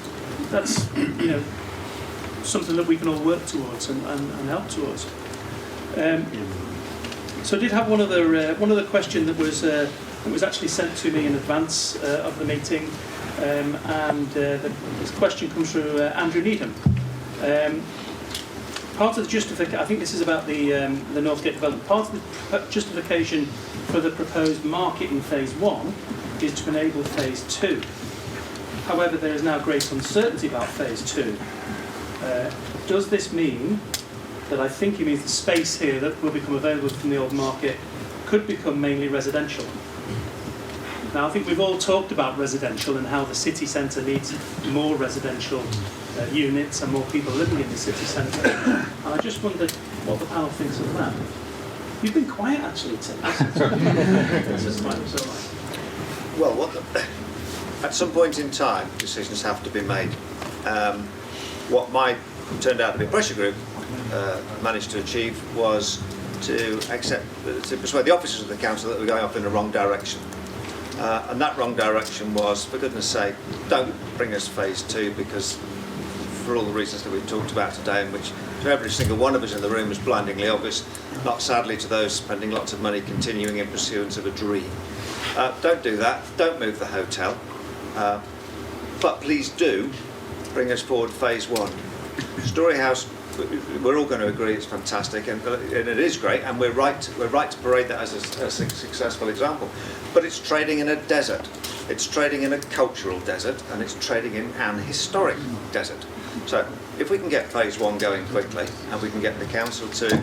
That's something that we can all work towards and help towards. So I did have one other question that was actually sent to me in advance of the meeting, and this question comes through Andrew Needham. Part of the justification, I think this is about the Northgate development. Part of the justification for the proposed market in phase 1 is to enable phase 2. However, there is now great uncertainty about phase 2. Does this mean that I think he means the space here that will become available from the old market could become mainly residential? Now, I think we've all talked about residential and how the city centre needs more residential units and more people living in the city centre. And I just wondered what the panel thinks of that. You've been quiet, actually, Tim. This is fine, it's all right. Well, at some point in time, decisions have to be made. What turned out to be a pressure group managed to achieve was to persuade the officers of the council that we're going off in the wrong direction. And that wrong direction was, for goodness sake, don't bring us phase 2, because for all the reasons that we've talked about today, and which to every single one of us in the room is blindingly obvious, not sadly to those spending lots of money continuing in pursuance of a dream. Don't do that, don't move the hotel, but please do bring us forward phase 1. Storyhouse, we're all going to agree it's fantastic, and it is great, and we're right to parade that as a successful example. But it's trading in a desert, it's trading in a cultural desert, and it's trading in an historic desert. So if we can get phase 1 going quickly, and we can get the council to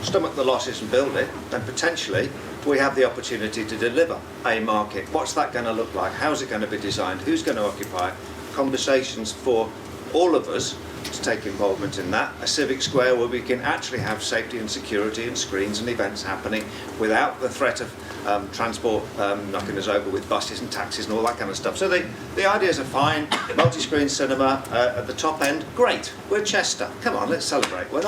stomach the losses and build it, then potentially we have the opportunity to deliver a market. What's that going to look like? How's it going to be designed? Who's going to occupy it? Conversations for all of us to take involvement in that. A civic square where we can actually have safety and security and screens and events happening without the threat of transport knocking us over with buses and taxis and all that kind of stuff. So the ideas are fine. Multi-screen cinema at the top end, great. We're Chester. Come on, let's celebrate. We're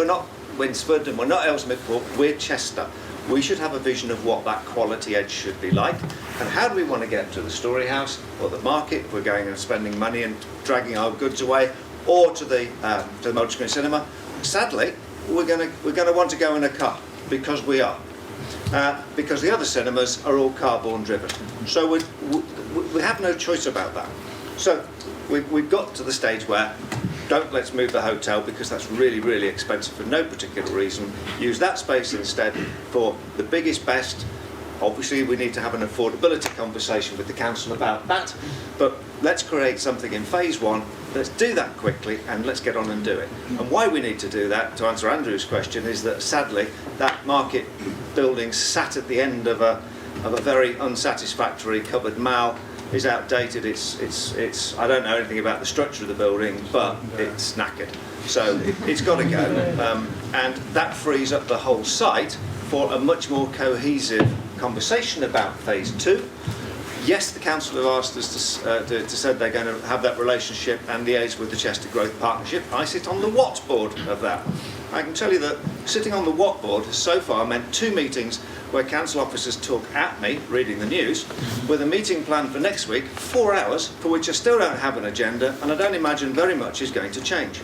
not Winsford and we're not Ellesmere Port. We're Chester. We should have a vision of what that quality edge should be like, and how do we want to get to the Storyhouse or the market if we're going and spending money and dragging our goods away, or to the multi-screen cinema. Sadly, we're going to want to go in a car, because we are. Because the other cinemas are all car-borne driven. So we have no choice about that. So we've got to the stage where let's move the hotel, because that's really, really expensive for no particular reason. Use that space instead for the biggest, best. Obviously, we need to have an affordability conversation with the council about that, but let's create something in phase 1. Let's do that quickly, and let's get on and do it. And why we need to do that, to answer Andrew's question, is that sadly that market building sat at the end of a very unsatisfactory covered mall is outdated. It's I don't know anything about the structure of the building, but it's knackered. So it's got to go, and that frees up the whole site for a much more cohesive conversation about phase 2. Yes, the council have asked us to said they're going to have that relationship and liaise with the Chester Growth Partnership. I sit on the what board of that. I can tell you that sitting on the what board has so far meant 2 meetings where council officers talk at me, reading the news, with a meeting planned for next week, 4 hours, for which I still don't have an agenda, and I don't imagine very much is going to change.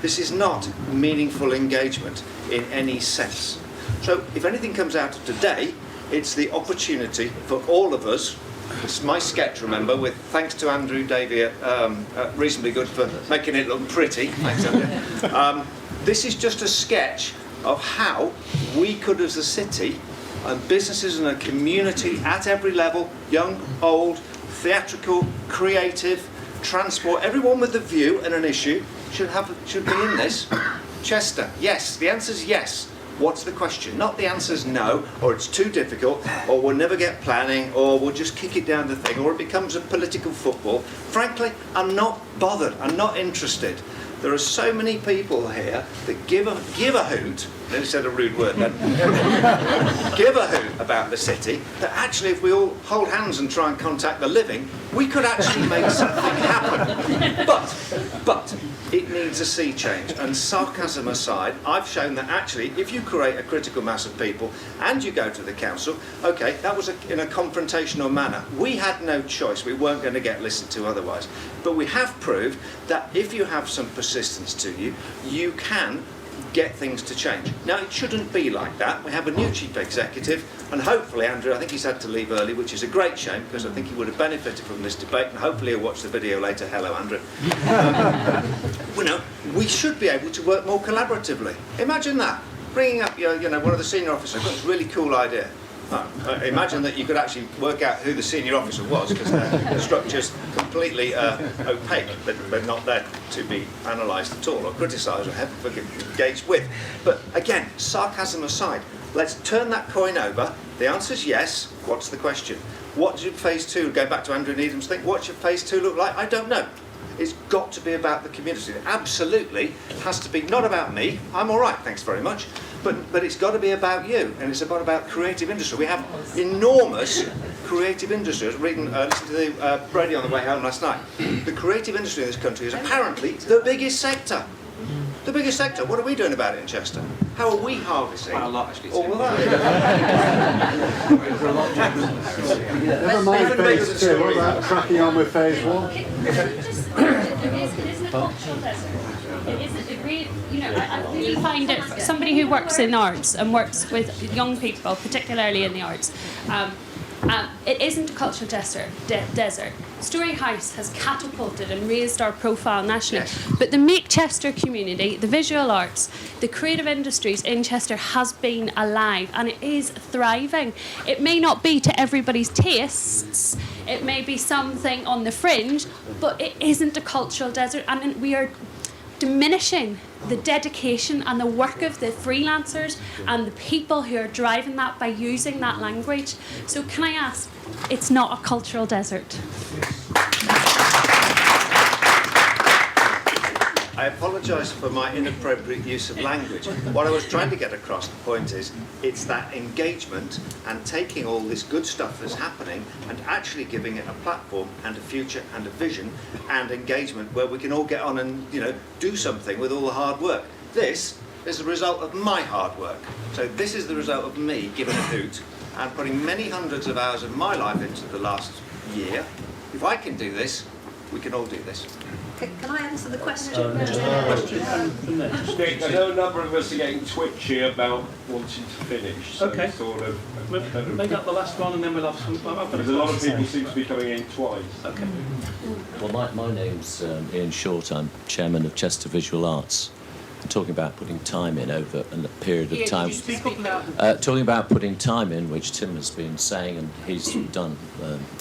This is not meaningful engagement in any sense. So if anything comes out of today, it's the opportunity for all of us. It's my sketch, remember, with thanks to Andrew Davey, reasonably good for making it look pretty. Thanks, Andrew. This is just a sketch of how we could, as a city, and businesses and a community at every level, young, old, theatrical, creative, transport, everyone with a view and an issue should be in this. Chester, yes. The answer is yes. What's the question? Not the answer's no, or it's too difficult, or we'll never get planning, or we'll just kick it down the thing, or it becomes a political football. Frankly, I'm not bothered. I'm not interested. There are so many people here that give a hoot, I nearly said a rude word then, give a hoot about the city, that actually if we all hold hands and try and contact the living, we could actually make something happen. But it needs a sea change. And sarcasm aside, I've shown that actually if you create a critical mass of people and you go to the council, okay, that was in a confrontational manner. We had no choice. We weren't going to get listened to otherwise. But we have proved that if you have some persistence to you, you can get things to change. Now, it shouldn't be like that. We have a new chief executive, and hopefully, Andrew, I think he's had to leave early, which is a great shame, because I think he would have benefited from this debate, and hopefully he'll watch the video later. Hello, Andrew. We should be able to work more collaboratively. Imagine that. Bringing up one of the senior officers. That's a really cool idea. Imagine that you could actually work out who the senior officer was, because the structure's completely opaque. They're not there to be analysed at all or criticised or engaged with. But again, sarcasm aside, let's turn that coin over. The answer's yes. What's the question? What did phase 2, go back to Andrew Needham's thing, what should phase 2 look like? I don't know. It's got to be about the community. It absolutely has to be not about me. I'm all right, thanks very much. But it's got to be about you, and it's about creative industry. We have enormous creative industry. I was listening to the Brady on the way home last night. The creative industry in this country is apparently the biggest sector. The biggest sector. What are we doing about it in Chester? How are we harvesting? Quite a lot, actually. All of Never mind phase 2, what about cracking on with phase 1? It isn't a cultural desert. It really, I really find it, somebody who works in arts and works with young people, particularly in the arts, it isn't a cultural desert. Storyhouse has catapulted and raised our profile nationally. Yes. But the Make Chester community, the visual arts, the creative industries in Chester has been alive and it is thriving. It may not be to everybody's tastes, it may be something on the fringe, but it isn't a cultural desert, and we are diminishing the dedication and the work of the freelancers and the people who are driving that by using that language. So can I ask, it's not a cultural desert? I apologise for my inappropriate use of language. What I was trying to get across, the point is, it's that engagement and taking all this good stuff that's happening and actually giving it a platform and a future and a vision and engagement where we can all get on and, do something with all the hard work. This is the result of my hard work. So this is the result of me giving a hoot and putting many hundreds of hours of my life into the last year. If I can do this, we can all do this. Can I answer the question? I know a number of us are getting twitchy about wanting to finish. So okay. We'll make up the last one and then we'll have some. Because a lot of people seem to be coming in twice. Okay. Well, my name's Ian Short. I'm chairman of Chester Visual Arts. I'm talking about putting time in over a period of time. Talking about putting time in, which Tim has been saying, and he's done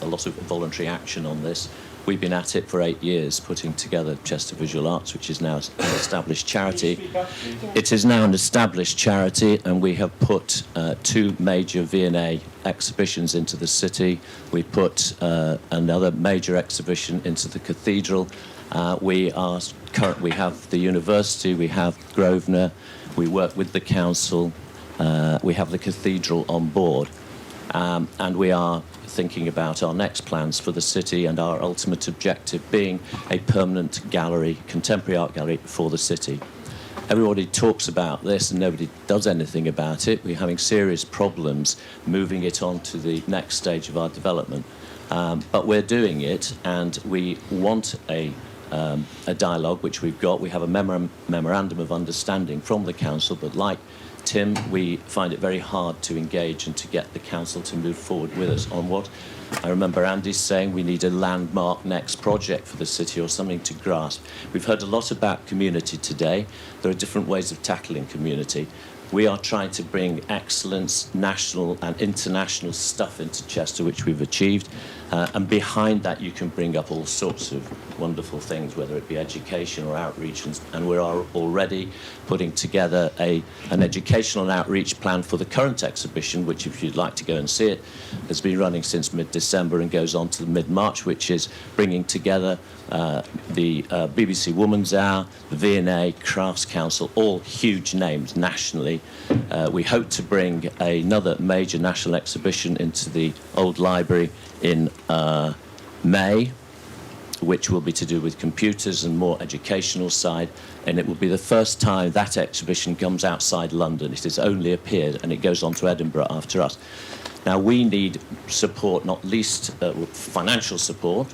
a lot of voluntary action on this. We've been at it for 8 years, putting together Chester Visual Arts, which is now an established charity. It is now an established charity, and we have put 2 major V&A exhibitions into the city. We put another major exhibition into the cathedral. We have the university, we have Grosvenor, we work with the council, we have the cathedral on board, and we are thinking about our next plans for the city and our ultimate objective being a permanent gallery, contemporary art gallery for the city. Everybody talks about this and nobody does anything about it. We're having serious problems moving it on to the next stage of our development. But we're doing it, and we want a dialogue, which we've got. We have a memorandum of understanding from the council, but like Tim, we find it very hard to engage and to get the council to move forward with us on what I remember Andy saying we need a landmark next project for the city or something to grasp. We've heard a lot about community today. There are different ways of tackling community. We are trying to bring excellence, national and international stuff into Chester, which we've achieved. And behind that, you can bring up all sorts of wonderful things, whether it be education or outreach. And we are already putting together an educational and outreach plan for the current exhibition, which, if you'd like to go and see it, has been running since mid-December and goes on to mid-March, which is bringing together the BBC Women's Hour, the V&A, Crafts Council, all huge names nationally. We hope to bring another major national exhibition into the old library in May, which will be to do with computers and more educational side, and it will be the first time that exhibition comes outside London. It has only appeared, and it goes on to Edinburgh after us. Now, we need support, not least financial support,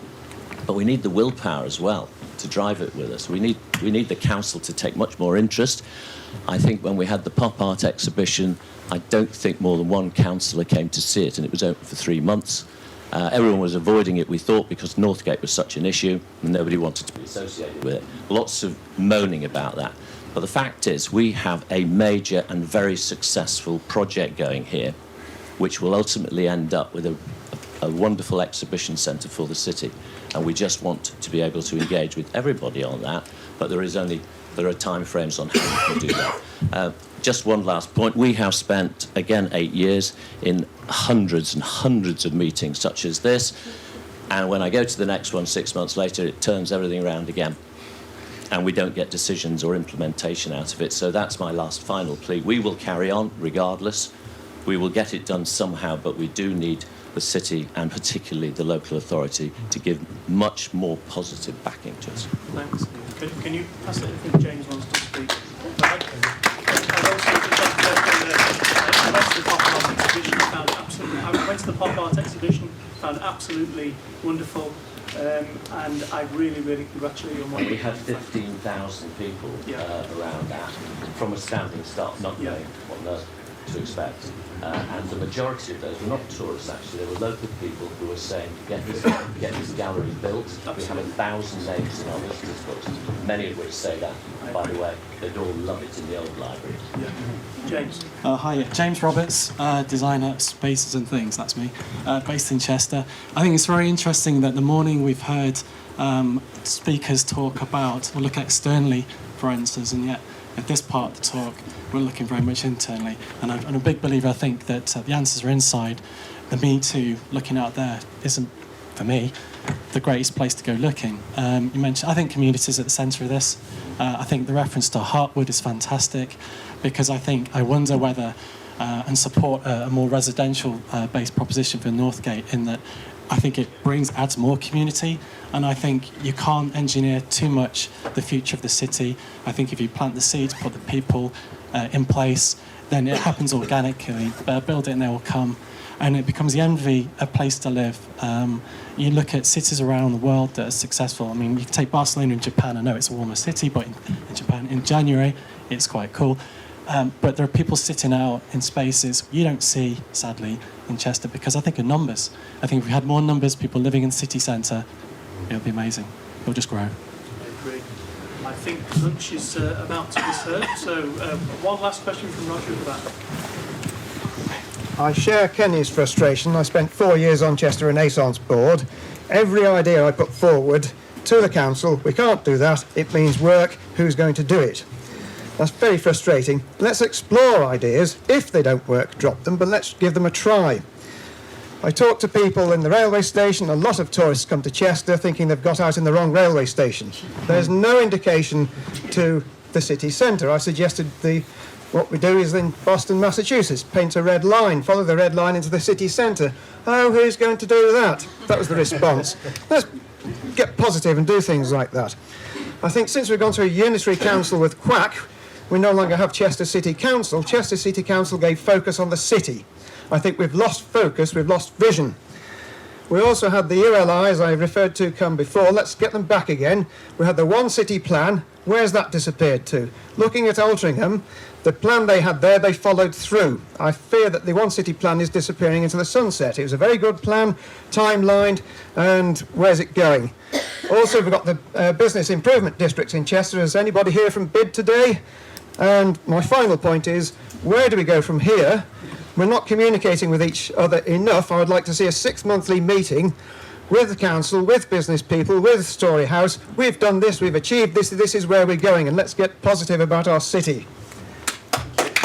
but we need the willpower as well to drive it with us. We need the council to take much more interest. I think when we had the pop art exhibition, I don't think more than one councillor came to see it, and it was open for 3 months. Everyone was avoiding it, we thought, because Northgate was such an issue and nobody wanted to be associated with it. Lots of moaning about that. But the fact is, we have a major and very successful project going here, which will ultimately end up with a wonderful exhibition centre for the city. And we just want to be able to engage with everybody on that, but there are time frames on how we can do that. Just one last point. We have spent, again, 8 years in hundreds and hundreds of meetings such as this, and when I go to the next one 6 months later, it turns everything around again, and we don't get decisions or implementation out of it. So that's my last final plea. We will carry on regardless. We will get it done somehow, but we do need the city and particularly the local authority to give much more positive backing to us. Thanks. Can you pass it? I think James wants to speak. I went to the pop art exhibition, found it absolutely wonderful, and I really, really congratulate you on what we had 15,000 people around that from a standing start, not knowing what on earth to expect. And the majority of those were not tourists, actually. They were local people who were saying, get this gallery built. We have 1,000 names in our visitors books, many of which say that. By the way, they'd all love it in the old library. James. Hi, James Roberts, designer, Spaces and Things, that's me, based in Chester. I think it's very interesting that the morning we've heard speakers talk about, or look externally for answers, and yet at this part of the talk, we're looking very much internally. And I'm a big believer, I think, that the answers are inside. The Me Too, looking out there, isn't, for me, the greatest place to go looking. You mentioned, I think community is at the centre of this. I think the reference to Heartwood is fantastic, because I wonder whether, and support a more residential based proposition for Northgate, in that I think it adds more community, and I think you can't engineer too much the future of the city. I think if you plant the seeds, put the people in place, then it happens organically. Build it and they will come, and it becomes the envy of place to live. You look at cities around the world that are successful. I mean, you can take Barcelona in Japan. I know it's a warmer city, but in Japan in January, it's quite cool. But there are people sitting out in spaces you don't see, sadly, in Chester, because I think of numbers. I think if we had more numbers, people living in the city centre, it would be amazing. It'll just grow. I agree. I think lunch is about to be served, so one last question from Roger at the back. I share Kenny's frustration. I spent 4 years on Chester Renaissance Board. Every idea I put forward to the council, we can't do that, it means work, who's going to do it? That's very frustrating. Let's explore ideas. If they don't work, drop them, but let's give them a try. I talk to people in the railway station. A lot of tourists come to Chester thinking they've got out in the wrong railway station. There's no indication to the city centre. I suggested what we do is in Boston, Massachusetts, paint a red line, follow the red line into the city centre. Oh, who's going to do that? That was the response. Let's get positive and do things like that. I think since we've gone through a unitary council with Quack, we no longer have Chester City Council. Chester City Council gave focus on the city. I think we've lost focus, we've lost vision. We also had the ULIs I referred to come before. Let's get them back again. We had the One City Plan. Where's that disappeared to? Looking at Altrincham, the plan they had there, they followed through. I fear that the One City Plan is disappearing into the sunset. It was a very good plan, timelined, and where's it going? Also, we've got the business improvement districts in Chester. Is anybody here from BID today? And my final point is, where do we go from here? we're not communicating with each other enough. I would like to see a 6 monthly meeting with the council, with business people, with Storyhouse. We've done this, we've achieved this, this is where we're going, and let's get positive about our city. Thank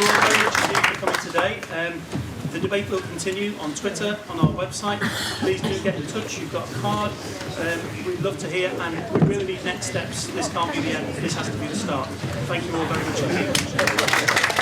you all very much indeed for coming today. The debate will continue on Twitter, on our website. Please do get in touch. You've got a card. We'd love to hear, and we really need next steps. This can't be the end. This has to be the start. Thank you all very much indeed.